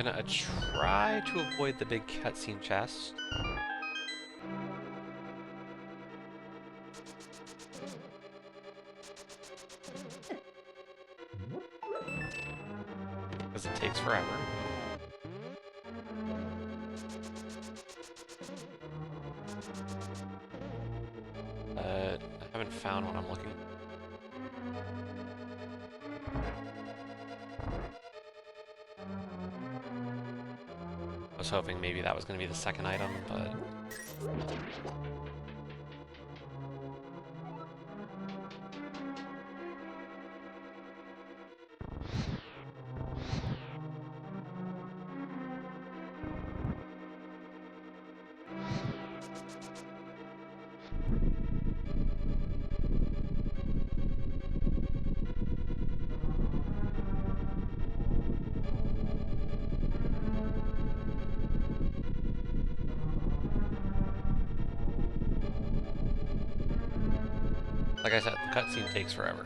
Gonna try to avoid the big cutscene chest. Because it takes forever. I haven't found what I'm looking for. I was hoping maybe that was going to be the second item, but... Like I said, the cutscene takes forever.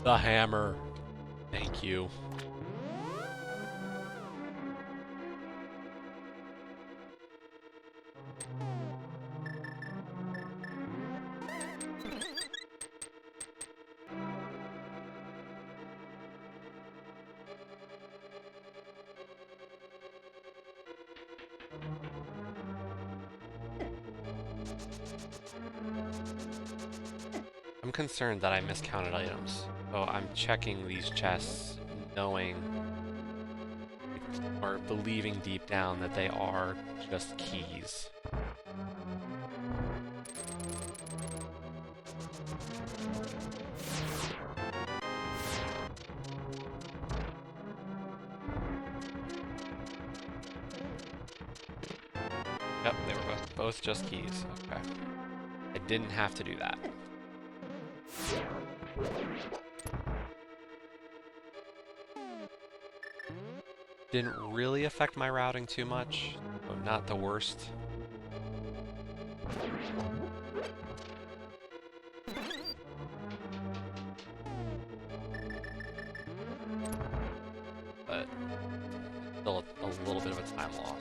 The hammer. Thank you. I'm concerned that I miscounted items, so I'm checking these chests knowing or believing deep down that they are just keys. Yep, they were both just keys. Okay. I didn't have to do that. Didn't really affect my routing too much, so not the worst. But still a little bit of a time loss.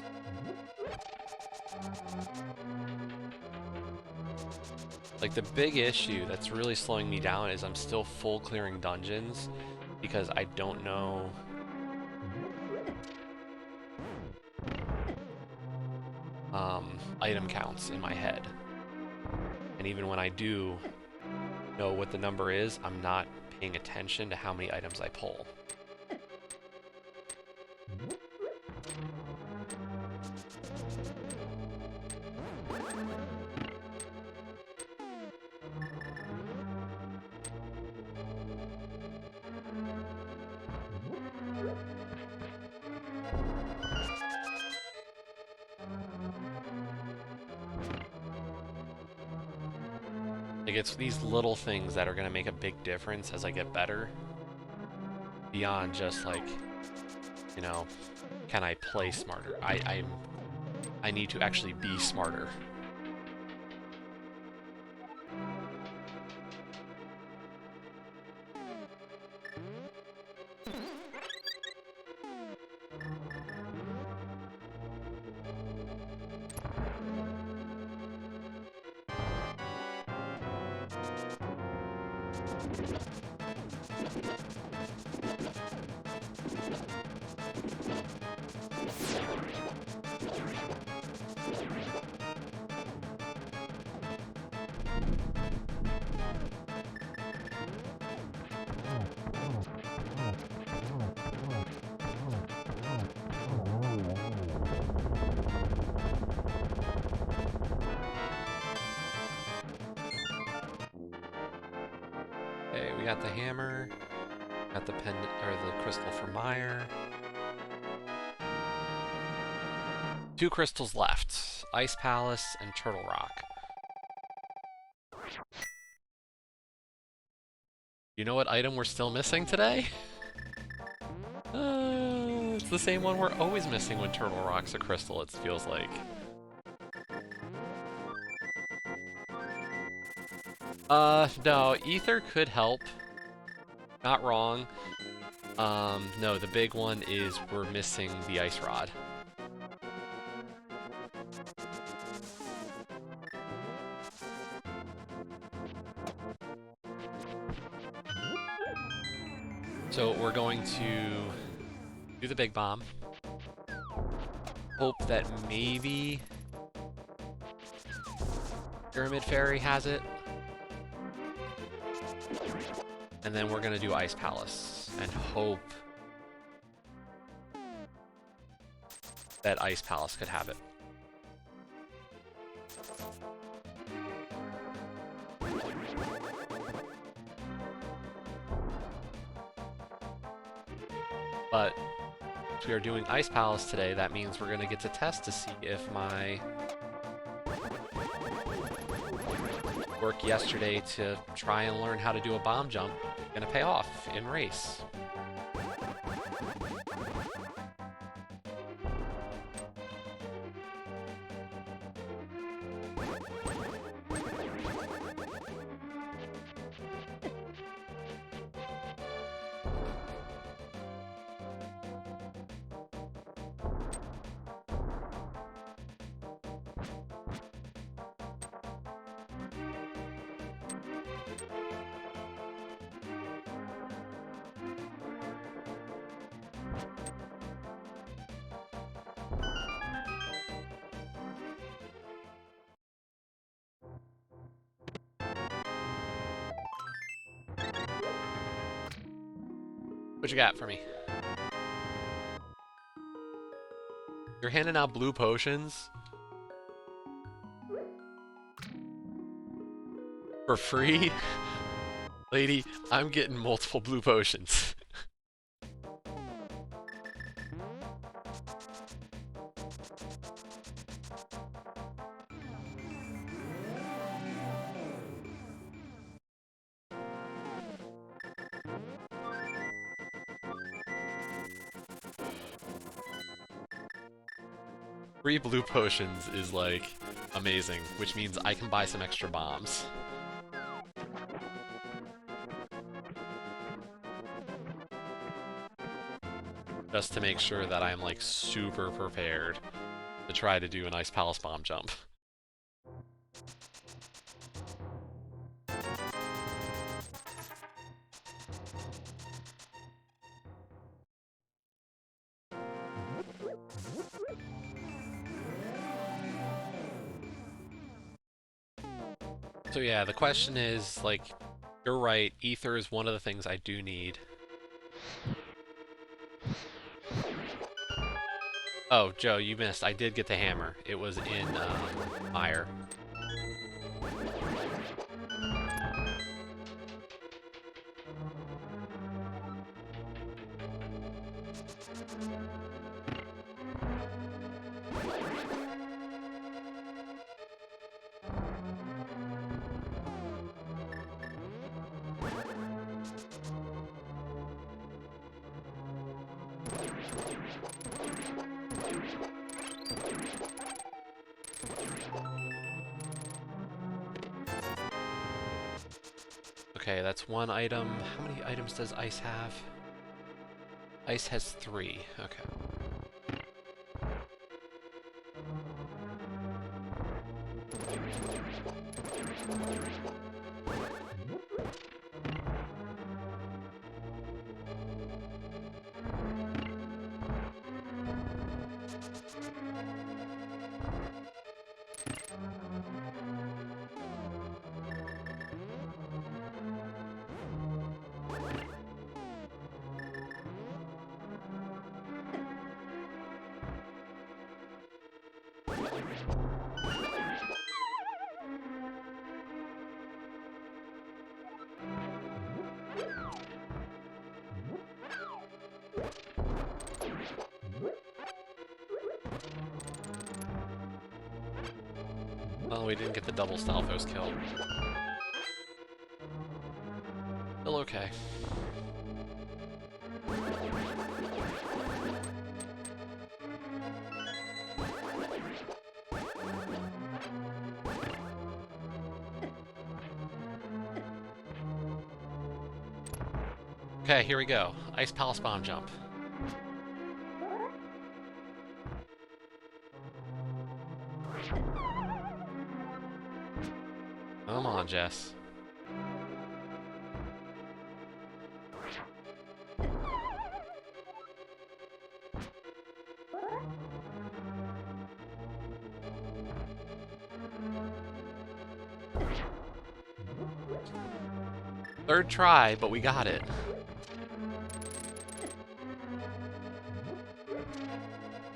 Like, the big issue that's really slowing me down is I'm still full clearing dungeons because I don't know item counts in my head. And even when I do know what the number is, I'm not paying attention to how many items I pull. Like, it's these little things that are going to make a big difference as I get better. Beyond just, like, you know, can I play smarter? I need to actually be smarter. Okay, we got the hammer, got the pendant or the crystal for Meyer. 2 crystals left: Ice Palace and Turtle Rock. You know what item we're still missing today? It's the same one we're always missing when Turtle Rock's a crystal, it feels like. No, ether could help. Not wrong. No, the big one is we're missing the ice rod. So we're going to do the big bomb. Hope that maybe Pyramid Fairy has it. And then we're gonna do Ice Palace and hope that Ice Palace could have it. But if we are doing Ice Palace today, that means we're gonna get to test to see if my work yesterday to try and learn how to do a bomb jump is gonna pay off in race. What you got for me? You're handing out blue potions? For free? Lady, I'm getting multiple blue potions. Free blue potions is like amazing, which means I can buy some extra bombs. Just to make sure that I'm like super prepared to try to do an Ice Palace bomb jump. So yeah, the question is, like, you're right, ether is one of the things I do need. Oh, Joe, you missed. I did get the hammer. It was in Mire. Okay, that's one item. How many items does Ice have? Ice has 3. Okay. Well, we didn't get the double Stalfos kill. Still okay. Okay, here we go. Ice Palace bomb jump. Come on, Jess. Third try, but we got it.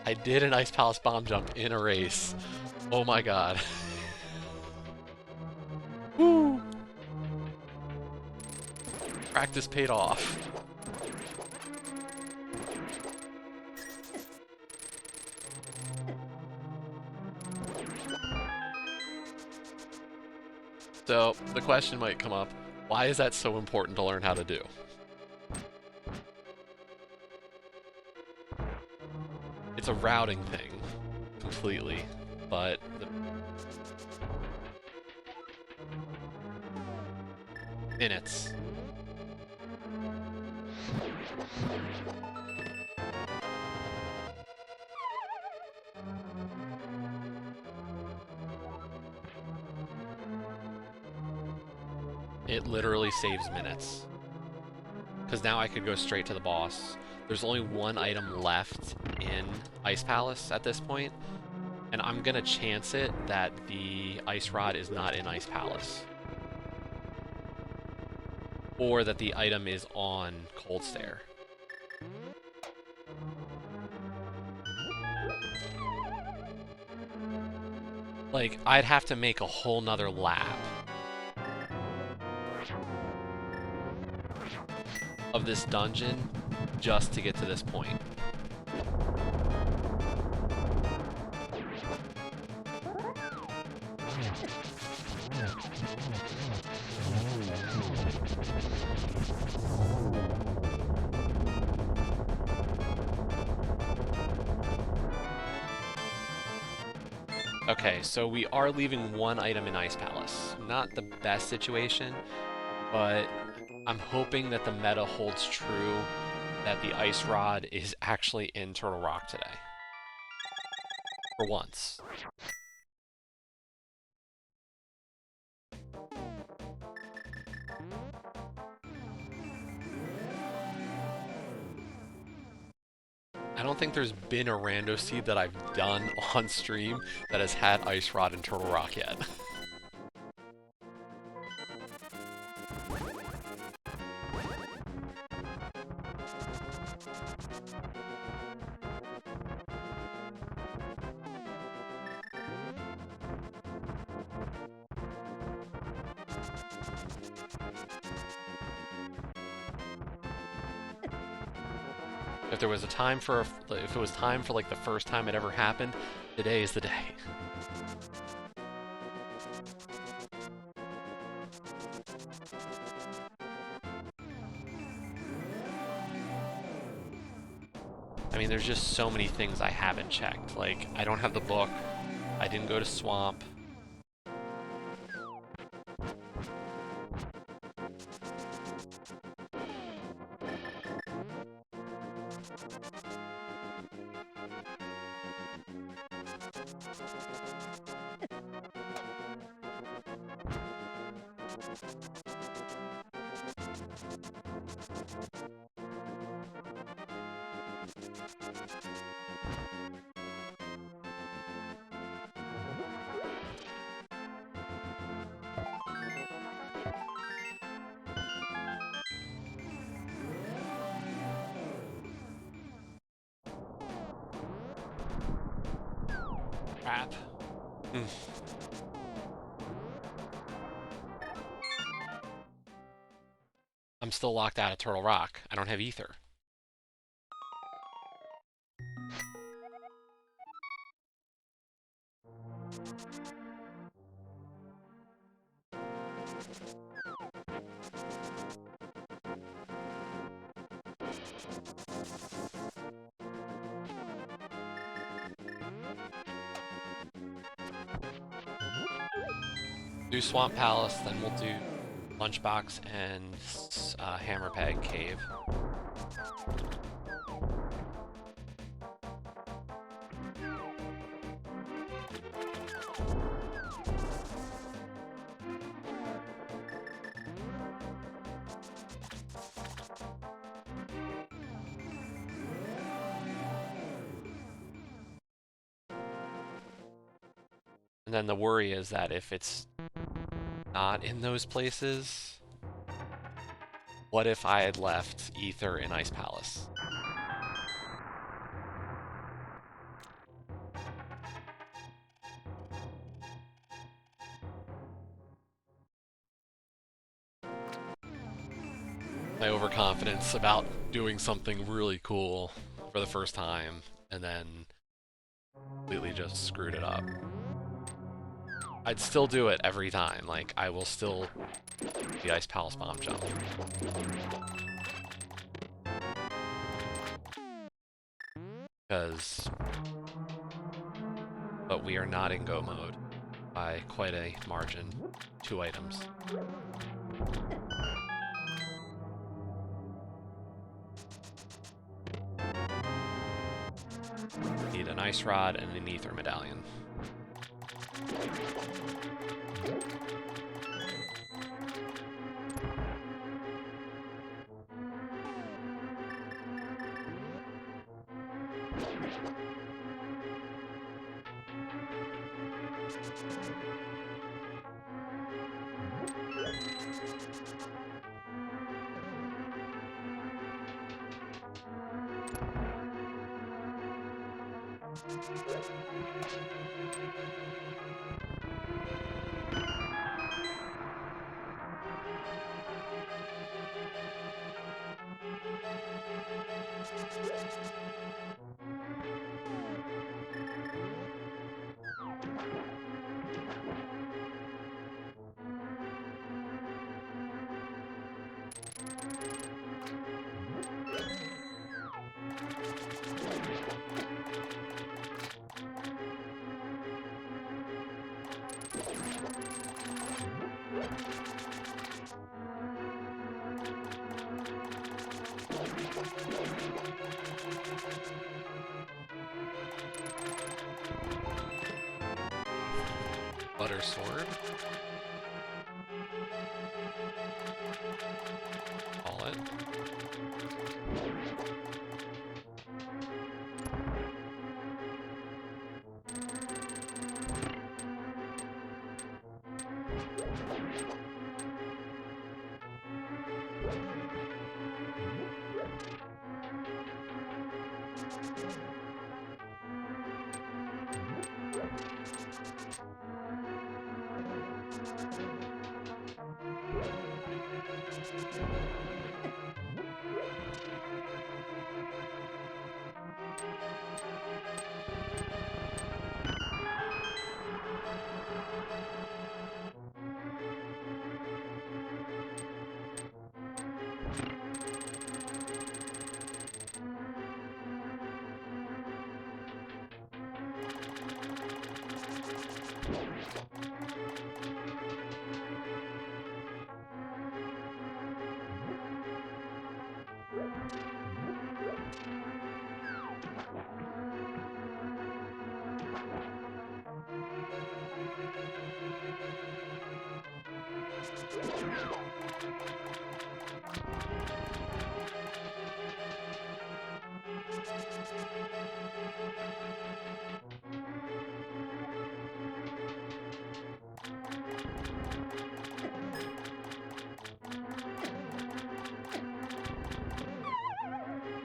I did an Ice Palace bomb jump in a race. Oh my god. Woo! Practice paid off. So, the question might come up, why is that so important to learn how to do? It's a routing thing, completely, but minutes. It literally saves minutes. Because now I could go straight to the boss. There's only one item left in Ice Palace at this point, and I'm gonna chance it that the Ice Rod is not in Ice Palace. Or that the item is on Cold Stare. Like, I'd have to make a whole nother lap of this dungeon just to get to this point. Okay, so we are leaving one item in Ice Palace. Not the best situation, but I'm hoping that the meta holds true that the Ice Rod is actually in Turtle Rock today. For once. I don't think there's been a rando seed that I've done on stream that has had Ice Rod and Turtle Rock yet. If there was a time for, if it was time for like the first time it ever happened, today is the day. I mean, there's just so many things I haven't checked. Like, I don't have the book. I didn't go to Swamp. Crap. I'm still locked out of Turtle Rock. I don't have Ether. Do Swamp Palace, then we'll do Lunchbox and Hammerpeg Cave. And then the worry is that if it's not in those places, what if I had left Ether in Ice Palace? My overconfidence about doing something really cool for the first time, and then completely just screwed it up. I'd still do it every time. Like, I will still the Ice Palace bomb jump. But we are not in go mode by quite a margin. 2 items. Need an ice rod and an ether medallion. Butter sword. Call it.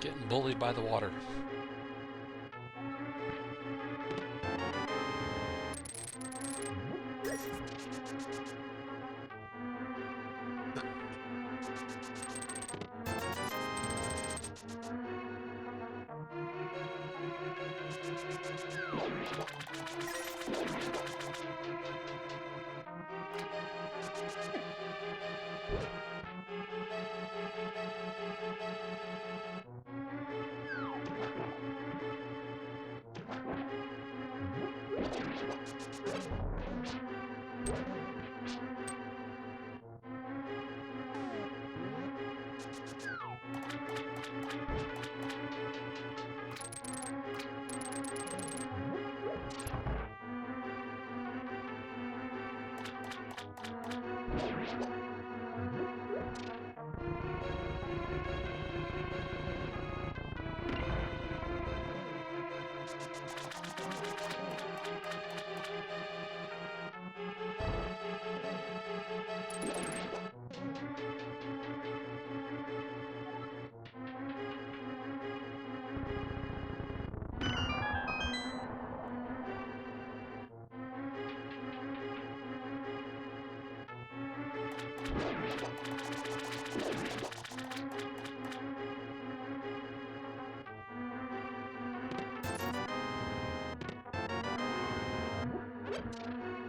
Getting bullied by the water.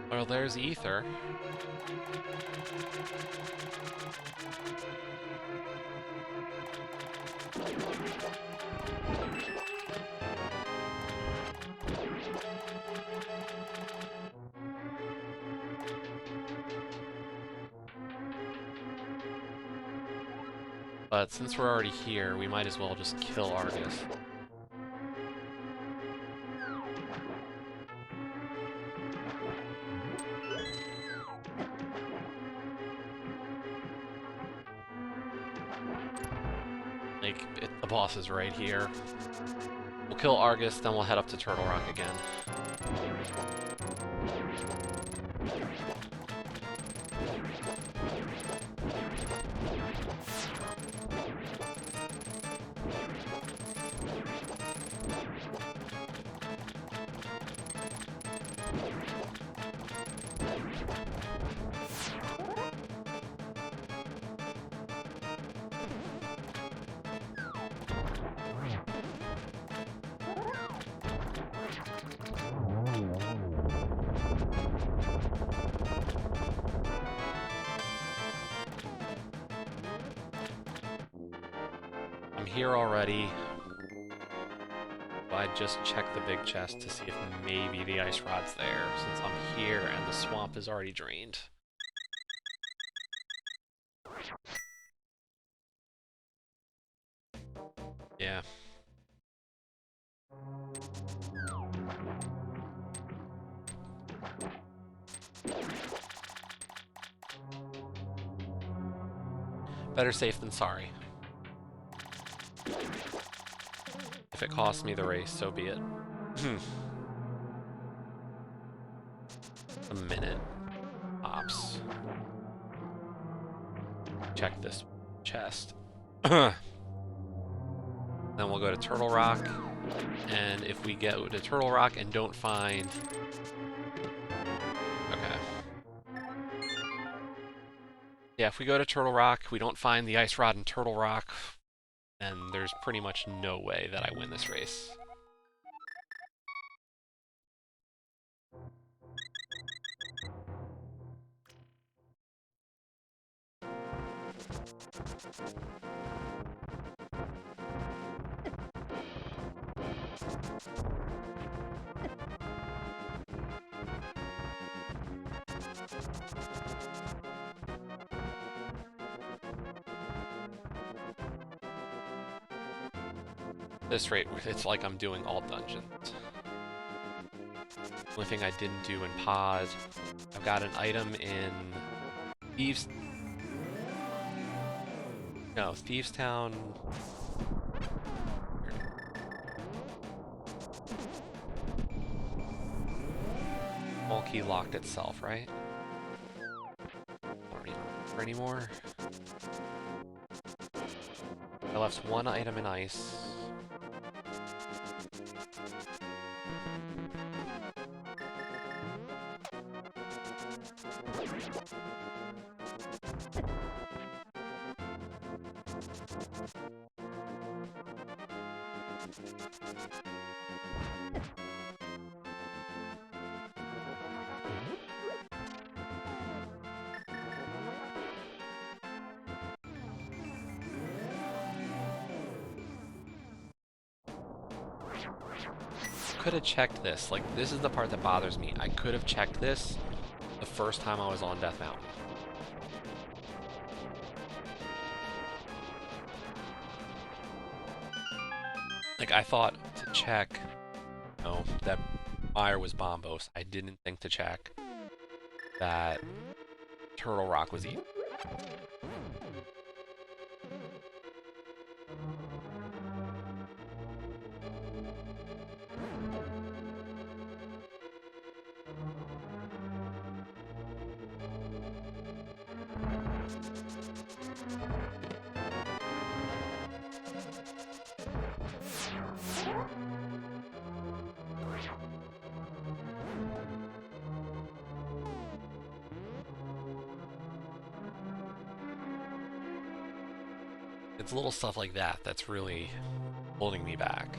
Well, there's Ether. But since we're already here, we might as well just kill Argus. Like, the boss is right here. We'll kill Argus, then we'll head up to Turtle Rock again. I'm here already. So I'd just check the big chest to see if maybe the ice rod's there, since I'm here and the swamp is already drained. Yeah. Better safe than sorry. If it costs me the race, so be it. A minute. Ops. Check this chest. Then we'll go to Turtle Rock. And if we get to Turtle Rock and don't find... Okay. Yeah, if we go to Turtle Rock, we don't find the ice rod in Turtle Rock, then there's pretty much no way that I win this race. This rate, it's like I'm doing all dungeons. Only thing I didn't do in Pod, I've got an item in Thieves... No, Thieves Town... Small key locked itself, right? I don't even remember anymore. I left one item in ice. Could have checked this. Like, this is the part that bothers me. I could have checked this the first time I was on Death Mountain. Like, I thought to check, no, that fire was Bombos. I didn't think to check that Turtle Rock was eaten. It's little stuff like that that's really holding me back.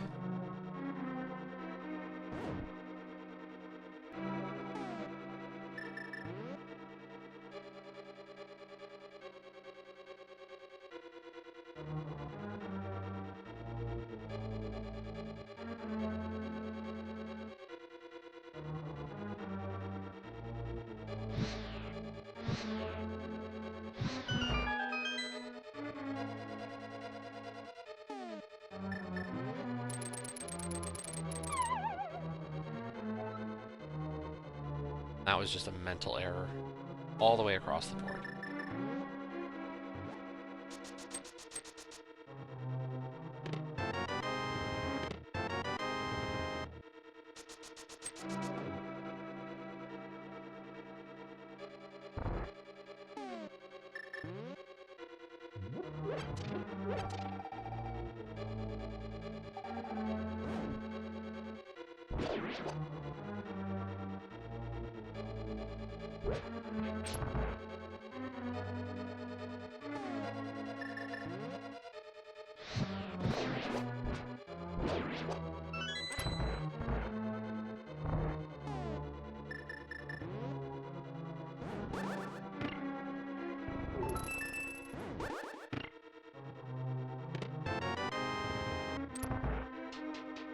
That was just a mental error all the way across the board.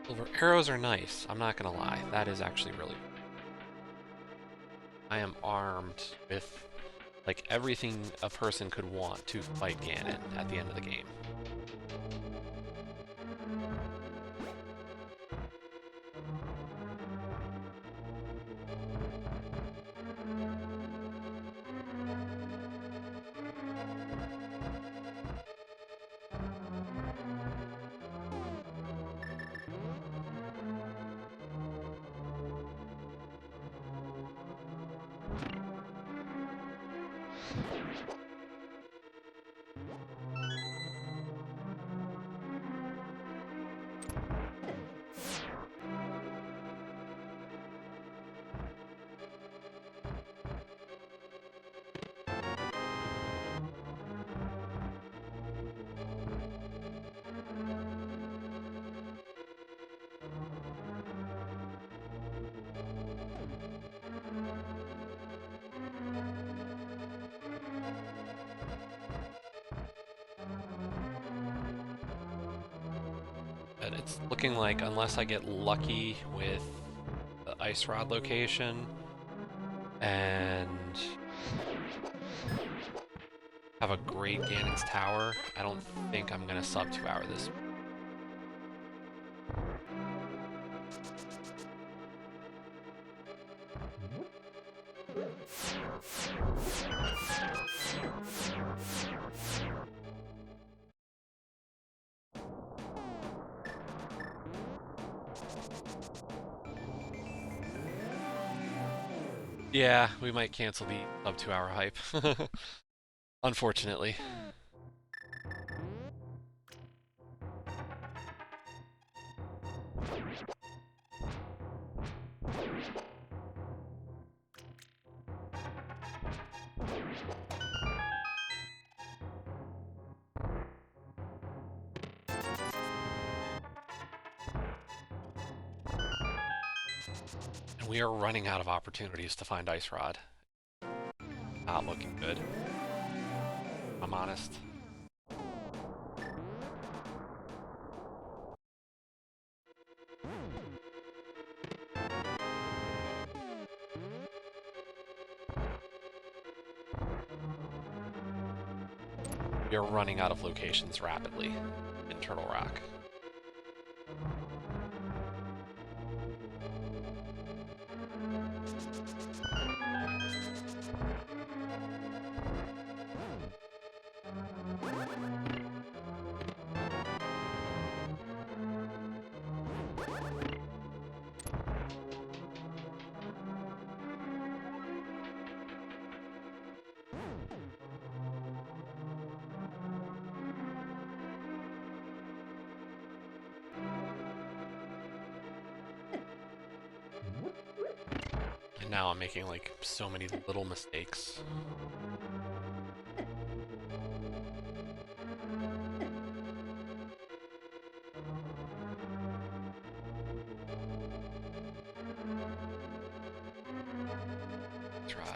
Silver arrows are nice, I'm not gonna lie. That is actually really... I am armed with, like, everything a person could want to fight Ganon at the end of the game. But it's looking like, unless I get lucky with the Ice Rod location and have a great Ganon's Tower, I don't think I'm gonna sub 2-hour this. Yeah, we might cancel the sub 2-hour hype. Unfortunately. And we are running out of opportunities to find Ice Rod. Not looking good. I'm honest. We are running out of locations rapidly in Turtle Rock. And now I'm making like so many little mistakes. rod.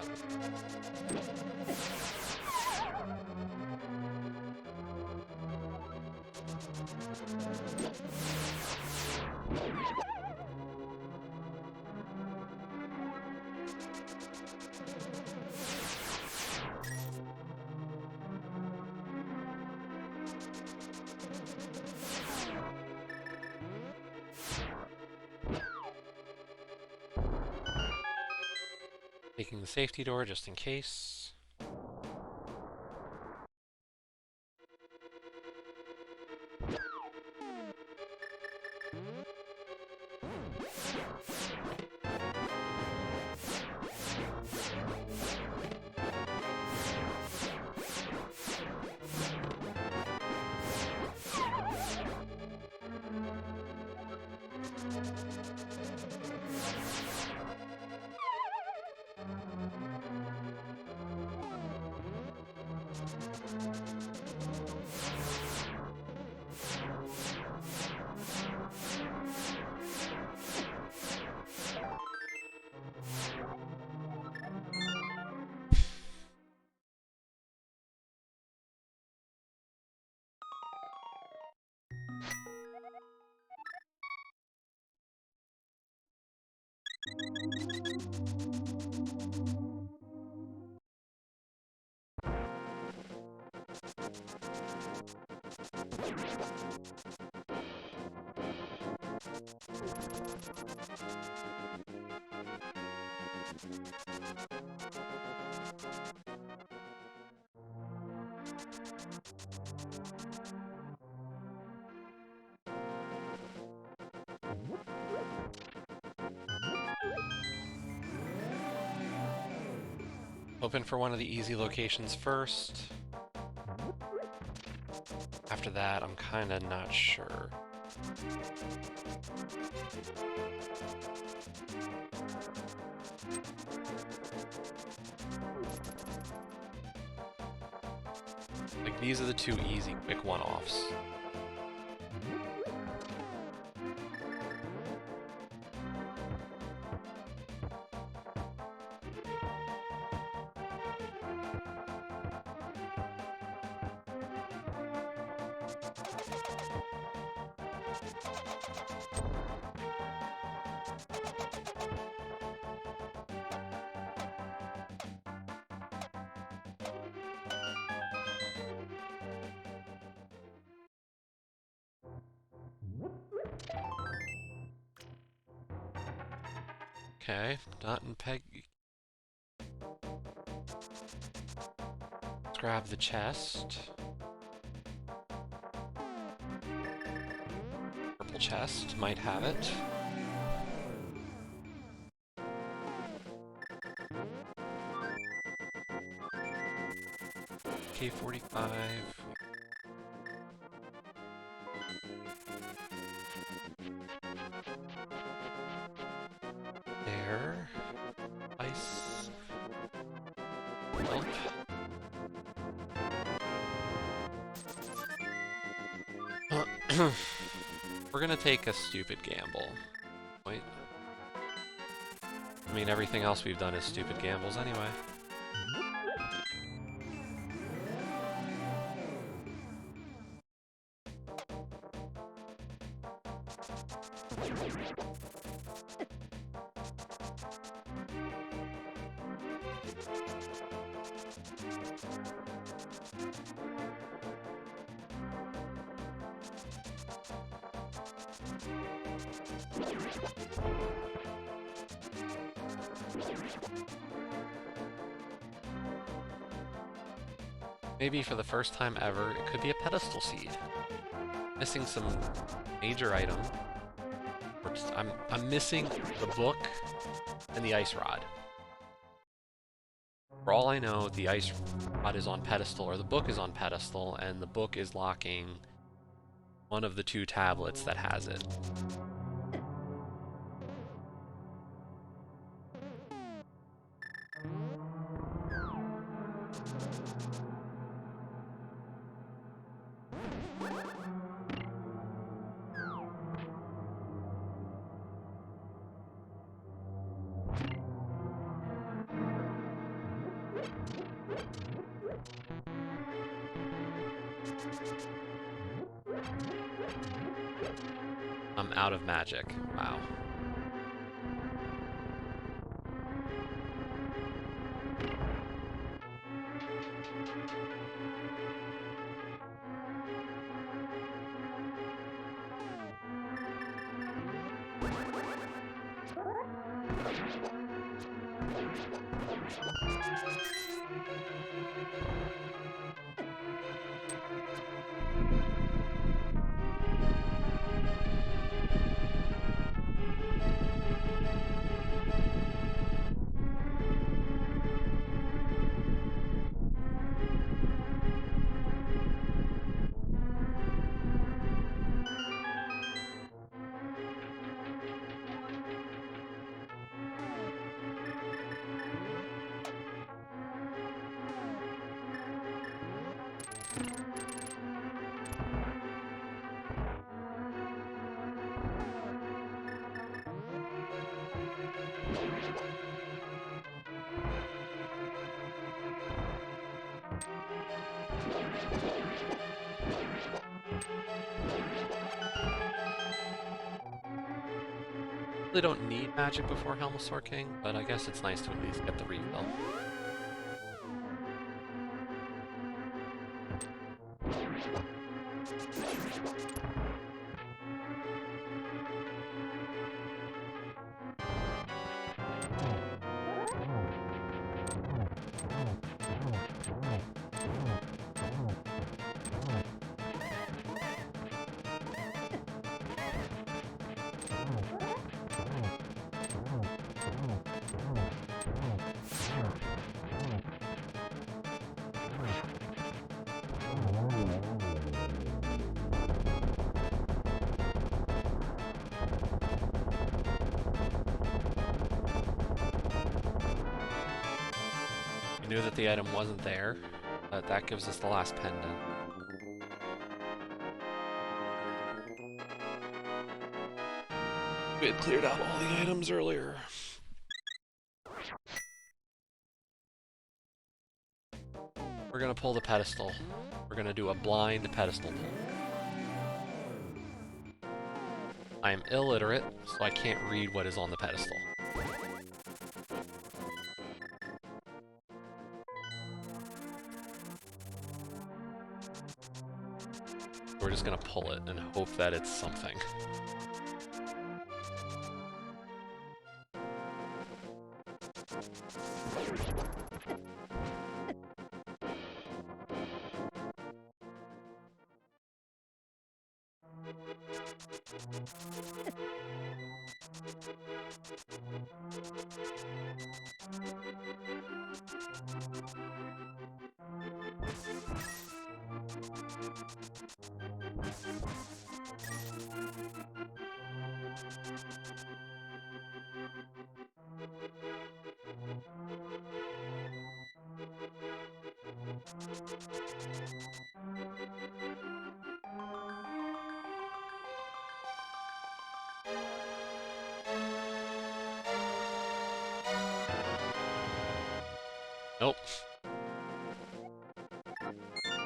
Taking the safety door just in case. Hoping for one of the easy locations first. After that, I'm kinda not sure. Like, these are the two easy, quick one-offs. Okay, dot and peg. Let's grab the chest. Purple chest, might have it. K-45. There. Ice. Help. We're gonna take a stupid gamble. Wait. I mean, everything else we've done is stupid gambles anyway. Maybe for the first time ever, it could be a pedestal seed. Missing some major item. I'm missing the book and the ice rod. For all I know, the ice rod is on pedestal, or the book is on pedestal, and the book is locking one of the two tablets that has it. I'm out of magic. Wow. Really don't need magic before Helmasaur King, but I guess it's nice to at least get the refill. We knew that the item wasn't there, but that gives us the last pendant. We had cleared out all the items earlier. We're gonna pull the pedestal. We're gonna do a blind pedestal pull. I am illiterate, so I can't read what is on the pedestal. We're just gonna pull it and hope that it's something. Nope.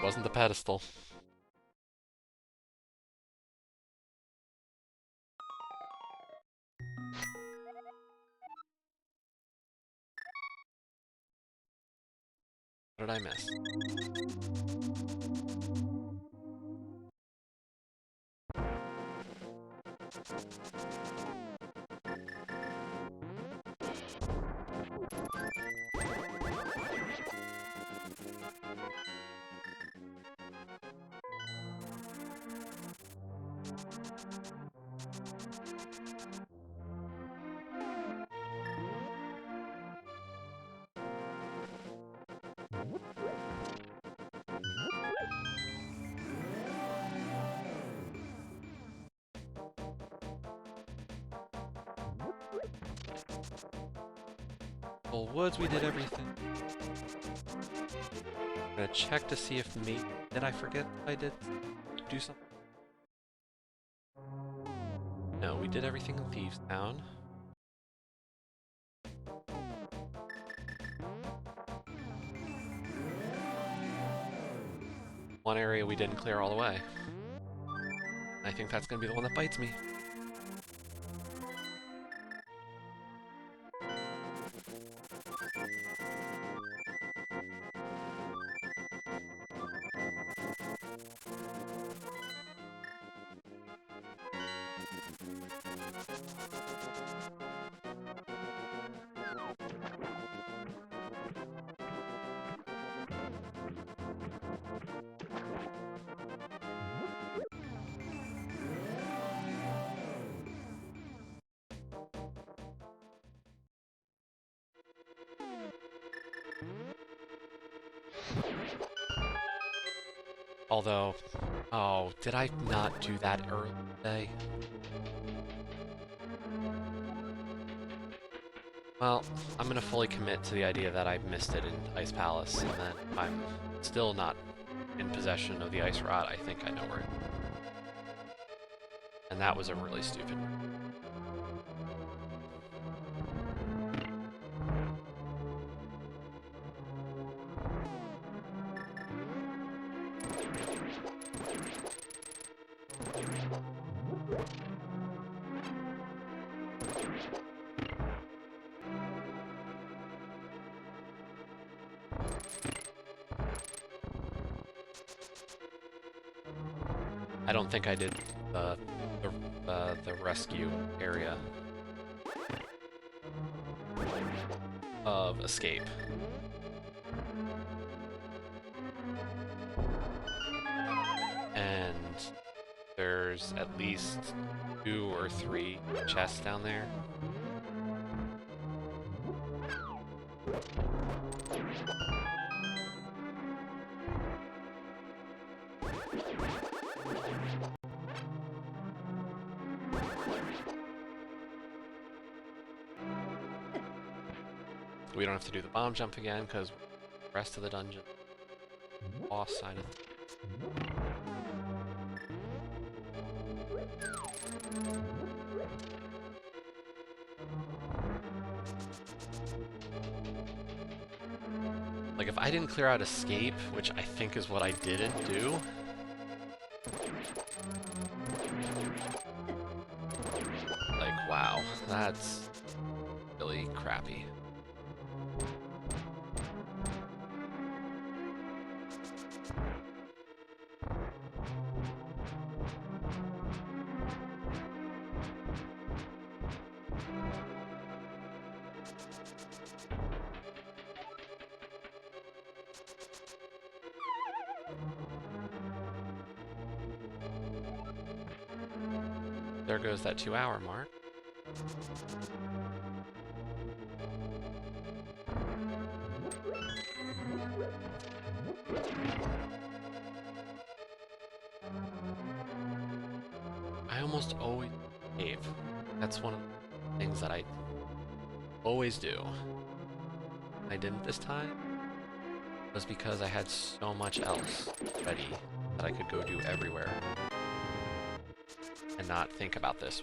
Wasn't the pedestal. What did I miss? Well, woods, we did everything. I'm gonna check to see if maybe... Did I forget I did do something? No, we did everything in Thieves Town. one area we didn't clear all the way. I think that's gonna be the one that bites me. Although, oh, did I not do that early today? Well, I'm gonna fully commit to the idea that I missed it in Ice Palace, and then I'm still not in possession of the Ice Rod. I think I know where it is. And that was a really stupid. I don't think I did the rescue area of escape. And there's at least 2 or 3 chests down there. We don't have to do the bomb jump again because the rest of the dungeon, boss side of it. Like, if I didn't clear out escape, which I think is what I didn't do, like, wow, that's really crappy. There goes that 2-hour mark. I almost always save. That's one of the things that I always do. I didn't this time was because I had so much else ready that I could go do everywhere and not think about this.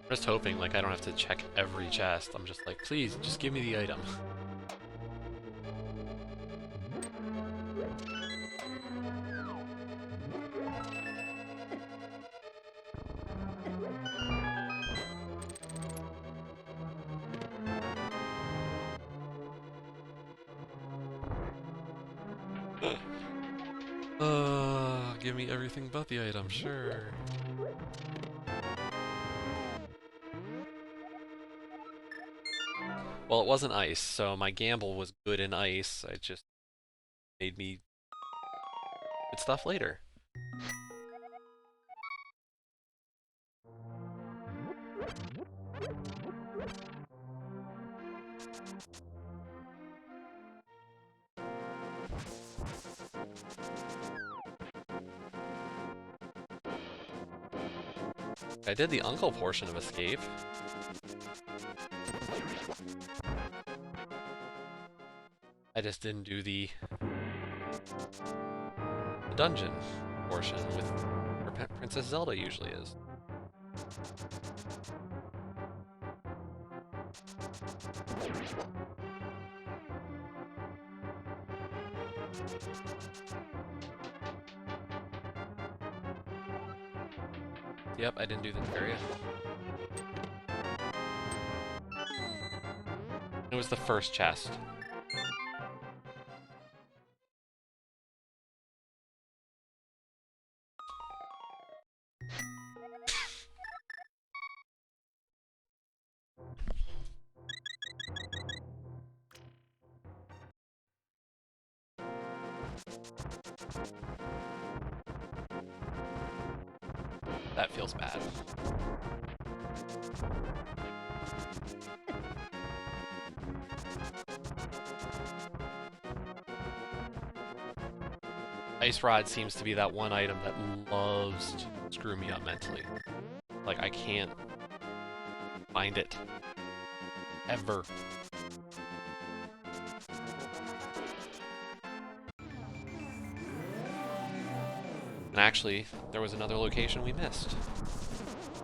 I'm just hoping, like, I don't have to check every chest. I'm just like, please, just give me the item. Give me everything but the item, sure. Well, it wasn't ice, so my gamble was good in ice. It just made me good stuff later. I did the uncle portion of Escape. I just didn't do the dungeon portion with where Princess Zelda usually is. Yep, I didn't do this area. It was the first chest. That feels bad. Ice Rod seems to be that one item that loves to screw me up mentally. Like, I can't find it. Ever. And actually, there was another location we missed.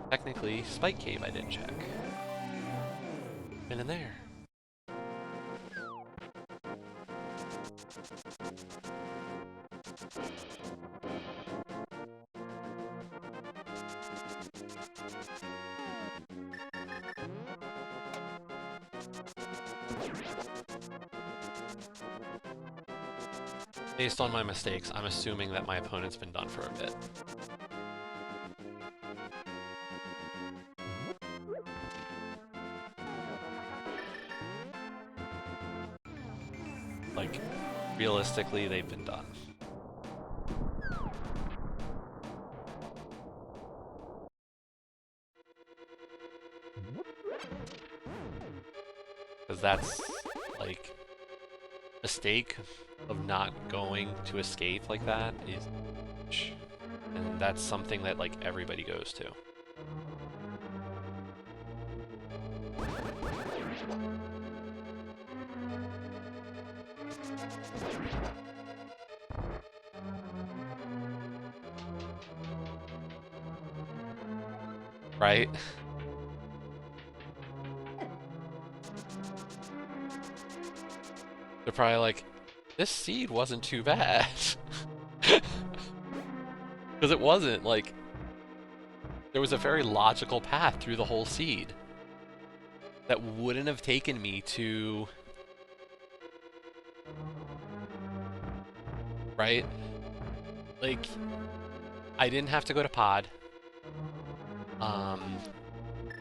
Technically, Spike Cave I didn't check. Been in there. Based on my mistakes, I'm assuming that my opponent's been done for a bit. Like, realistically, they've been done. Because that's, like, mistake of not going to escape like that is, and that's something that like everybody goes to. Right? They're probably like, this seed wasn't too bad. Because it wasn't, like, there was a very logical path through the whole seed that wouldn't have taken me to... Right? Like, I didn't have to go to pod.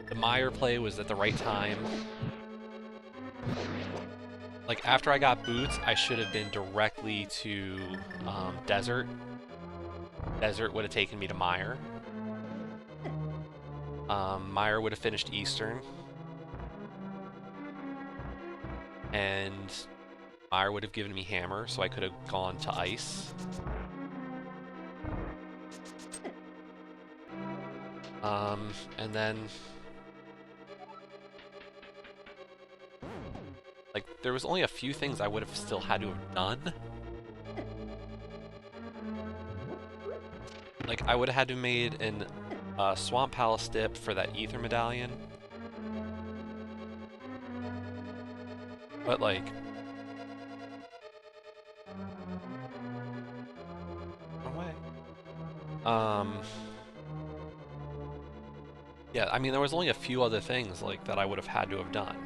The Meyer play was at the right time. Like, after I got boots, I should have been directly to Desert. Desert would have taken me to Meyer. Meyer would have finished Eastern. And Meyer would have given me Hammer, so I could have gone to Ice. And then... Like, there was only a few things I would have still had to have done. Like, I would have had to have made an Swamp Palace dip for that Ether Medallion. But, like... Wrong way. Yeah, I mean, there was only a few other things, like, that I would have had to have done.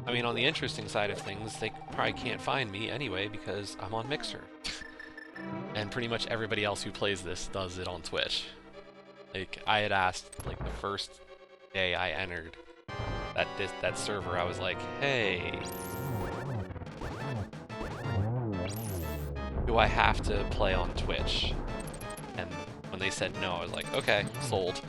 I mean, on the interesting side of things, they probably can't find me anyway because I'm on Mixer. And pretty much everybody else who plays this does it on Twitch. Like, I had asked, like, the first day I entered that server, I was like, hey, do I have to play on Twitch? And when they said no, I was like, okay, sold.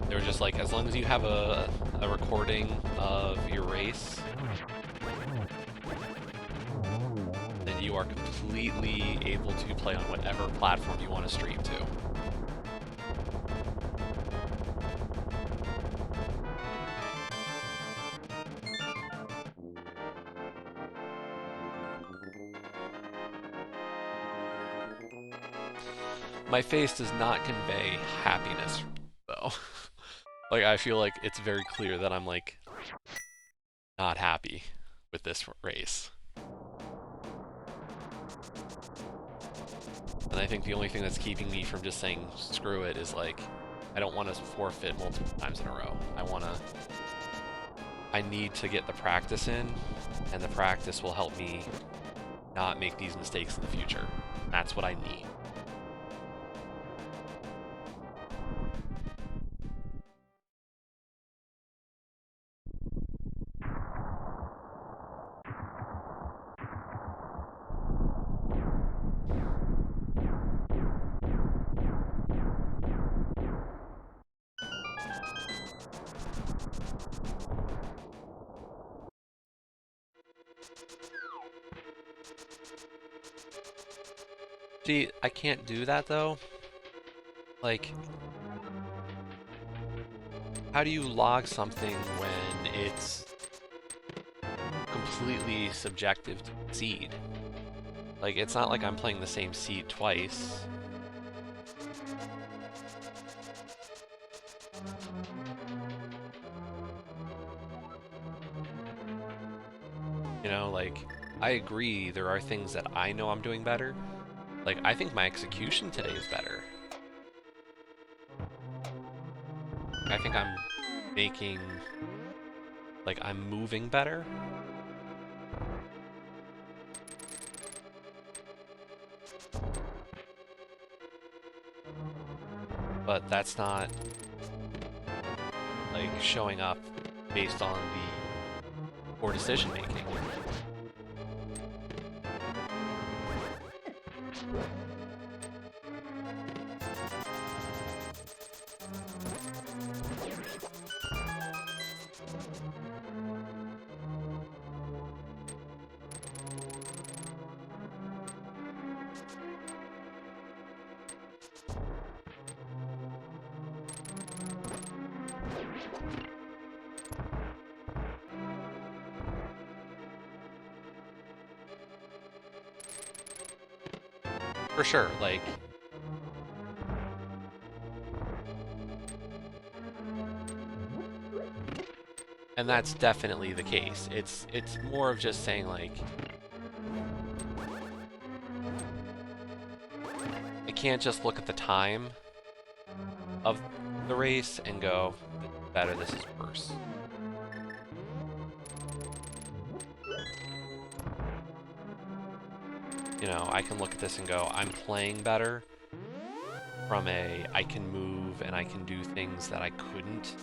They were just like, as long as you have a recording of your race, then you are completely able to play on whatever platform you want to stream to. My face does not convey happiness, though. Like, I feel like it's very clear that I'm, like, not happy with this race. And I think the only thing that's keeping me from just saying screw it is, like, I don't want to forfeit multiple times in a row. I need to get the practice in, and the practice will help me not make these mistakes in the future. That's what I need. See, I can't do that though. Like, how do you log something when it's completely subjective to seed? Like, it's not like I'm playing the same seed twice. You know, like, I agree there are things that I know I'm doing better. Like, I think my execution today is better. I think I'm making... like, I'm moving better. But that's not, like, showing up based on the poor decision making. For sure, like... And that's definitely the case. It's more of just saying, like... I can't just look at the time of the race and go, this is better, this is worse. You know, I can look at this and go, I'm playing better from a, I can move and I can do things that I couldn't.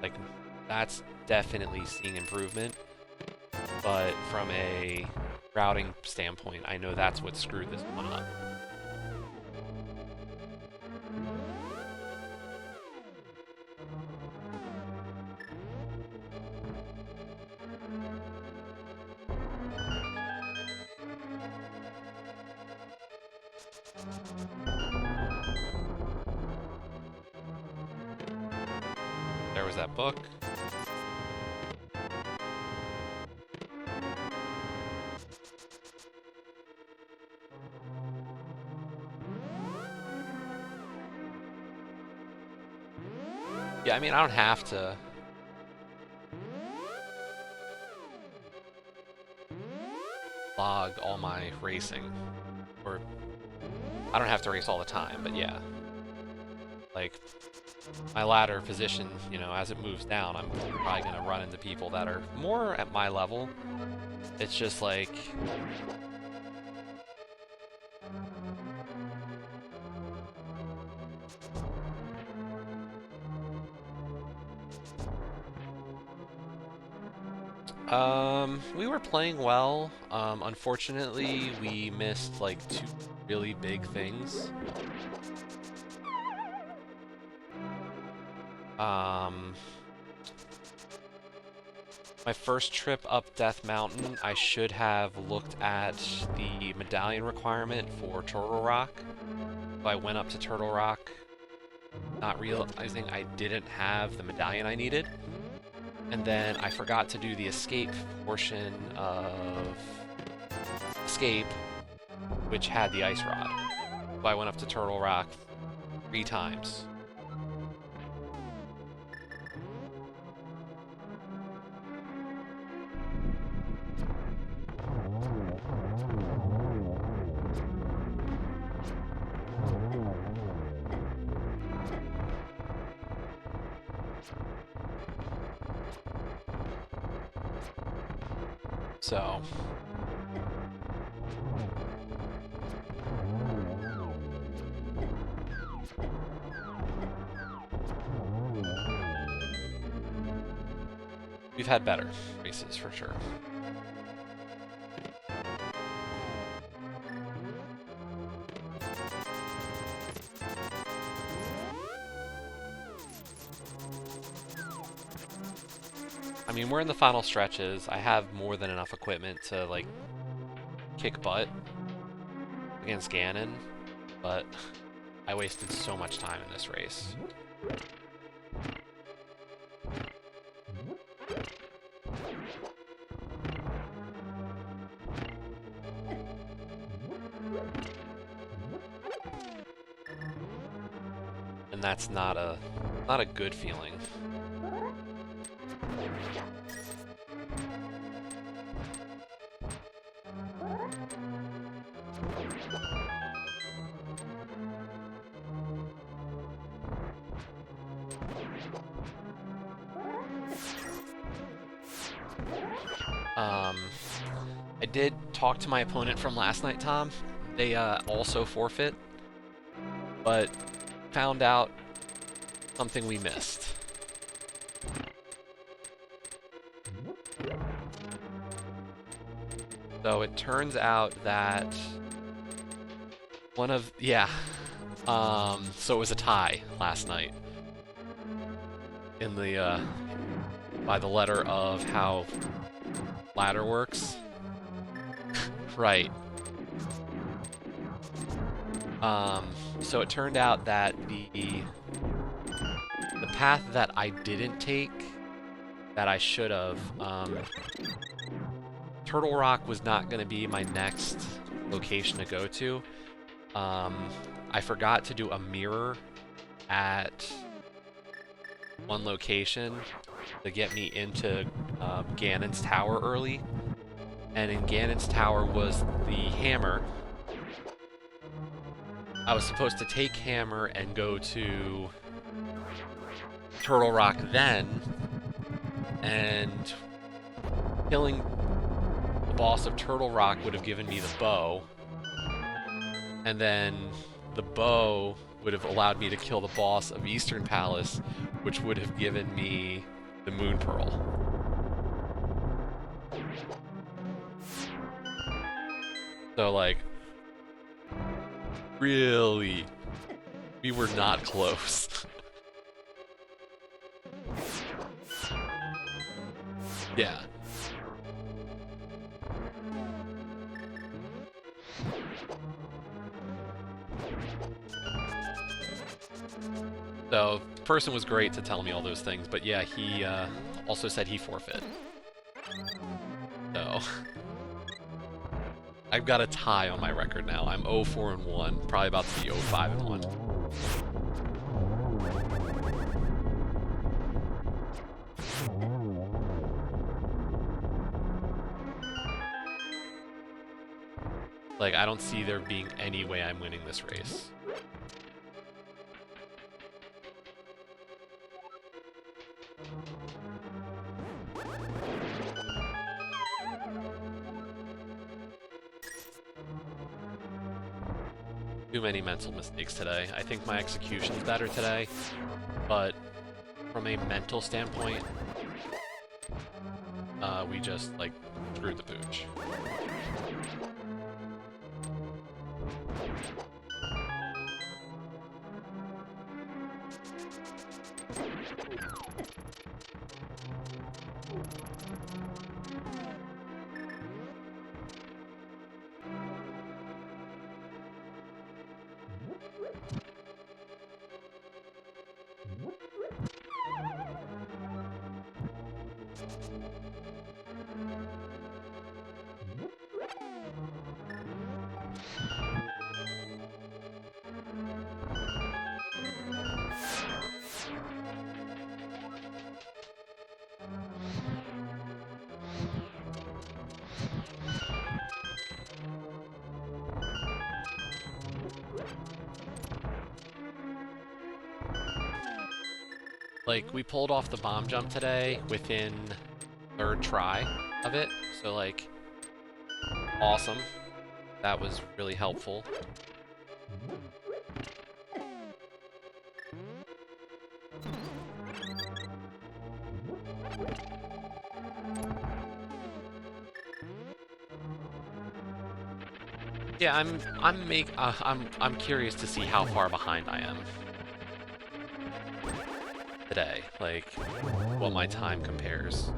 Like, that's definitely seeing improvement. But from a routing standpoint, I know that's what screwed this one up. there was that book. Yeah, I mean, I don't have to log all my racing, or I don't have to race all the time, but yeah. Like, my ladder position, you know, as it moves down, I'm probably going to run into people that are more at my level. It's just like... we were playing well. Unfortunately, we missed like 2 really big things. My first trip up Death Mountain, I should have looked at the medallion requirement for Turtle Rock. So I went up to Turtle Rock, not realizing I didn't have the medallion I needed. And then I forgot to do the escape portion of Escape, which had the ice rod. So I went up to Turtle Rock 3 times. So... we've had better races, for sure. I mean, we're in the final stretches. I have more than enough equipment to, like, kick butt against Ganon, but I wasted so much time in this race. And that's not a good feeling. I did talk to my opponent from last night, Tom. They also forfeit, but found out something we missed. So it turns out that one of, yeah, so it was a tie last night in the, by the letter of how ladder works. Right. So it turned out that the path that I didn't take, that I should have, Turtle Rock was not going to be my next location to go to. I forgot to do a mirror at one location to get me into Ganon's Tower early. And in Ganon's Tower was the hammer. I was supposed to take hammer and go to Turtle Rock then, and killing the boss of Turtle Rock would have given me the bow, and then the bow would have allowed me to kill the boss of Eastern Palace, which would have given me the Moon Pearl. So, like, really, we were not close. Yeah. So, person was great to tell me all those things, but yeah, he also said he forfeit. So I've got a tie on my record now. I'm 0-4-1, probably about to be 0-5-1. Like, I don't see there being any way I'm winning this race. Too many mental mistakes today. I think my execution's better today, but from a mental standpoint, we just, like, screwed the pooch. Like, we pulled off the bomb jump today within third try of it, so, like, awesome. That was really helpful. Yeah, I'm curious to see how far behind I am today, like, what my time compares.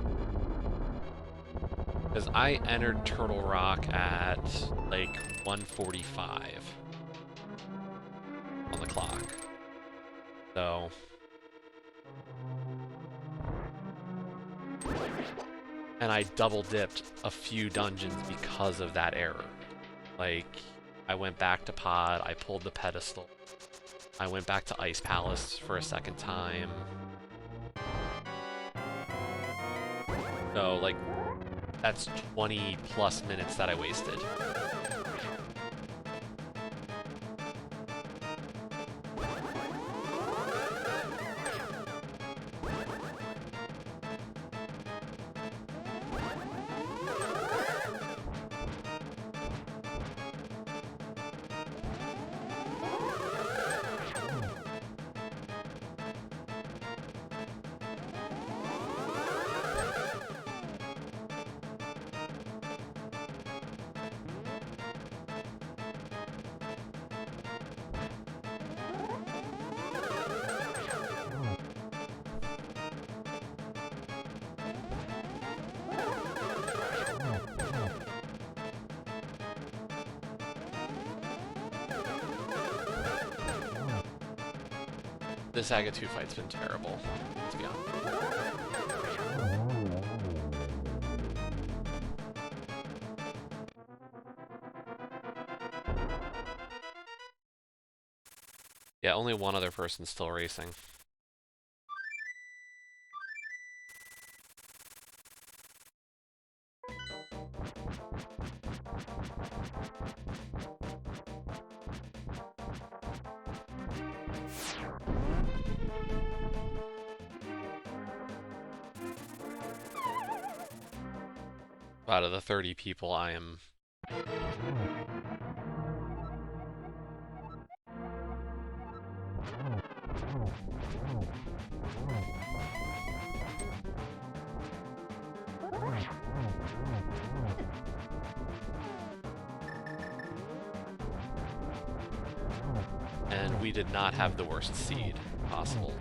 Because I entered Turtle Rock at, like, 1:45 on the clock. So... And I double-dipped a few dungeons because of that error. Like, I went back to Pod, I pulled the pedestal, I went back to Ice Palace for a second time. So, like, that's 20 plus minutes that I wasted. This Aga 2 fight's been terrible, to be honest. Yeah, only one other person's still racing. Out of the 30 people, I am... And we did not have the worst seed possible.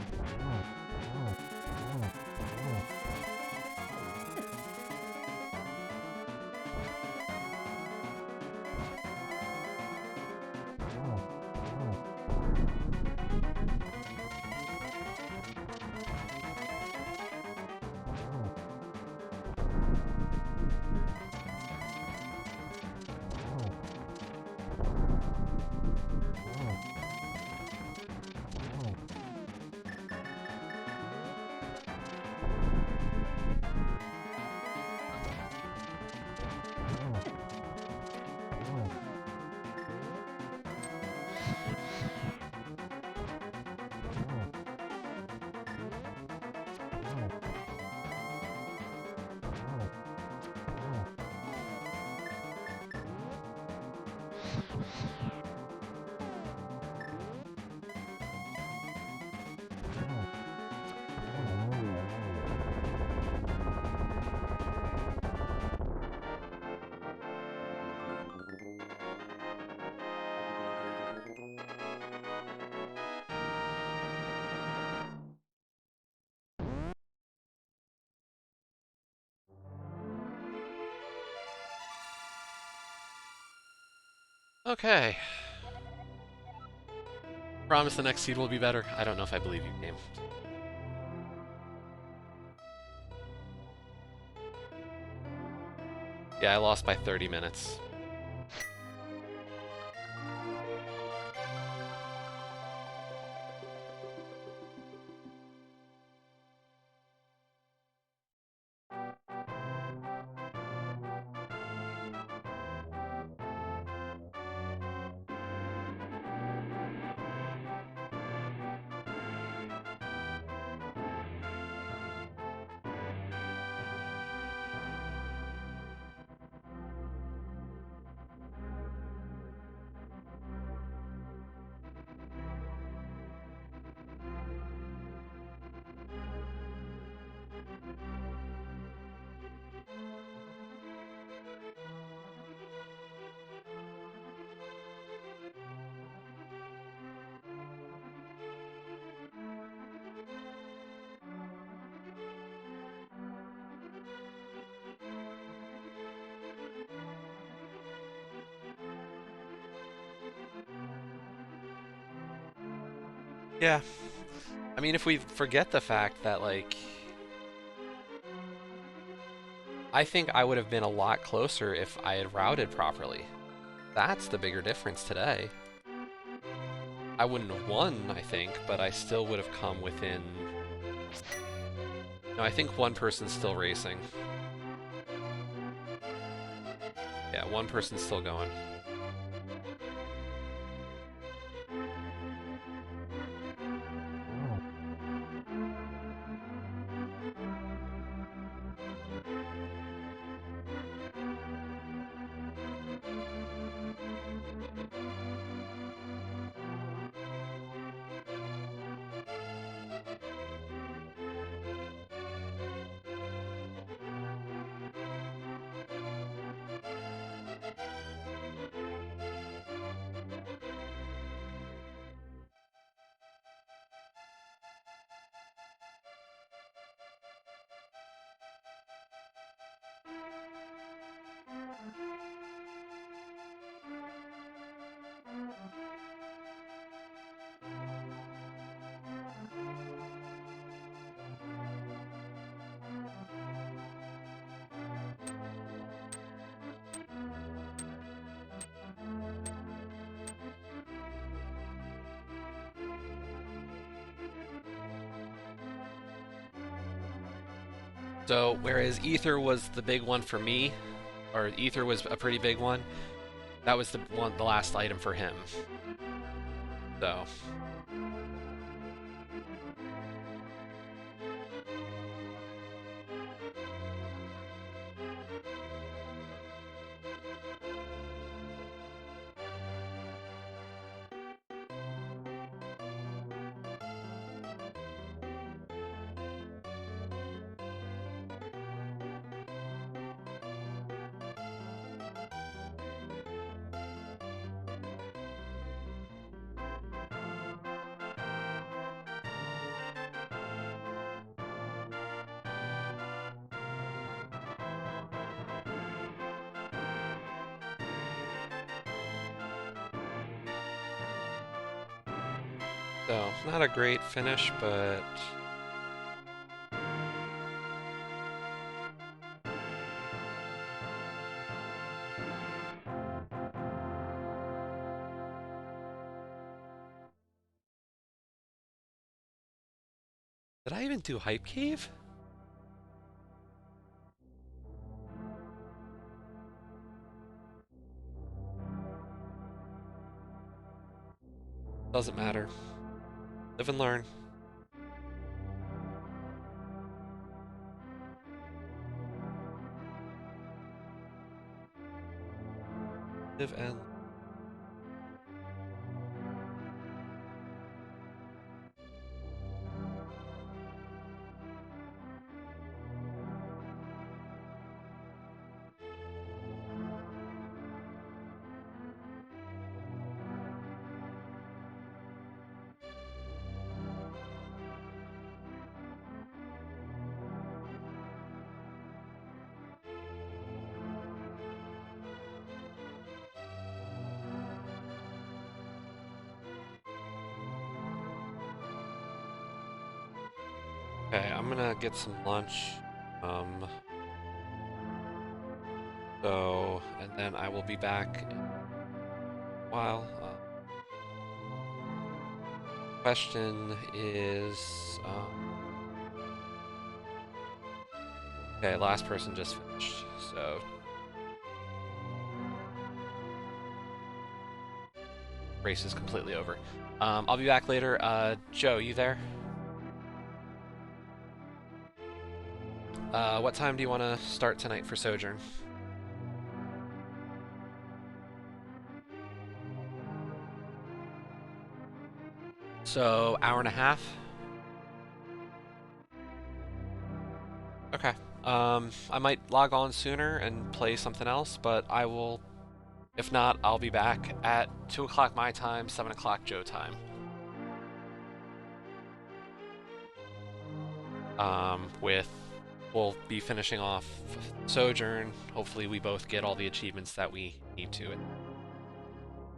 Okay. Promise the next seed will be better. I don't know if I believe you, game. Yeah, I lost by 30 minutes. Yeah. I mean, if we forget the fact that, like, I think I would have been a lot closer if I had routed properly. That's the bigger difference today. I wouldn't have won, I think, but I still would have come within... No, I think one person's still racing. Yeah, one person's still going. So, whereas Ether was the big one for me, or Ether was a pretty big one, that was the last item for him. So... So, not a great finish, but... Did I even do Hype Cave? Doesn't matter. Live and learn. Live and... Okay, I'm gonna get some lunch. Um, and then I will be back in a while. Question is, okay, last person just finished, so race is completely over. I'll be back later. Joe, you there? What time do you want to start tonight for Sojourn? So, hour and a half? Okay. I might log on sooner and play something else, but I will, if not, I'll be back at 2 o'clock my time, 7 o'clock Joe time. We'll be finishing off Sojourn. Hopefully we both get all the achievements that we need to.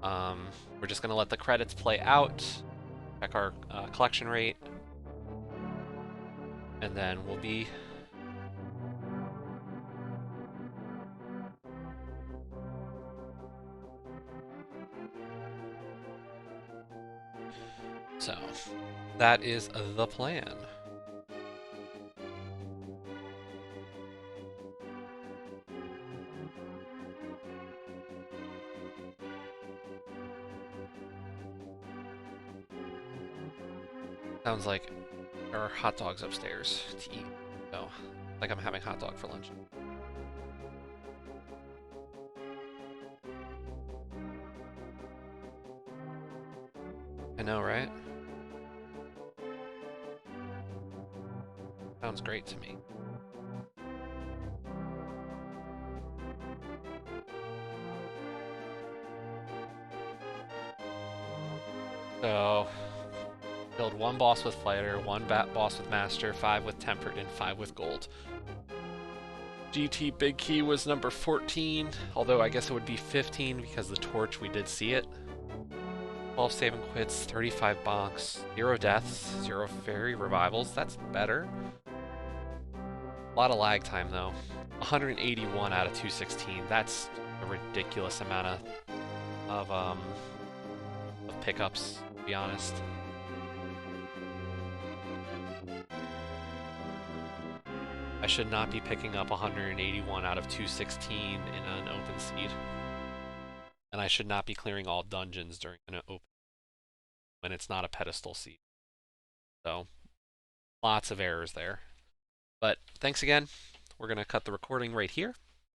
We're just going to let the credits play out, check our collection rate, and then we'll be... So, that is the plan. Sounds like there are hot dogs upstairs to eat. So, like I'm having hot dog for lunch. I know, right? Sounds great to me. So, killed one boss with fighter, one boss with master, 5 with tempered, and 5 with gold. GT Big Key was number 14, although I guess it would be 15 because the torch, we did see it. 12 save and quits, 35 bonks, 0 deaths, 0 fairy revivals. That's better. A lot of lag time though. 181 out of 216. That's a ridiculous amount of pickups, to be honest. I should not be picking up 181 out of 216 in an open seed. And I should not be clearing all dungeons during an open when it's not a pedestal seed. So, lots of errors there. But thanks again. We're going to cut the recording right here.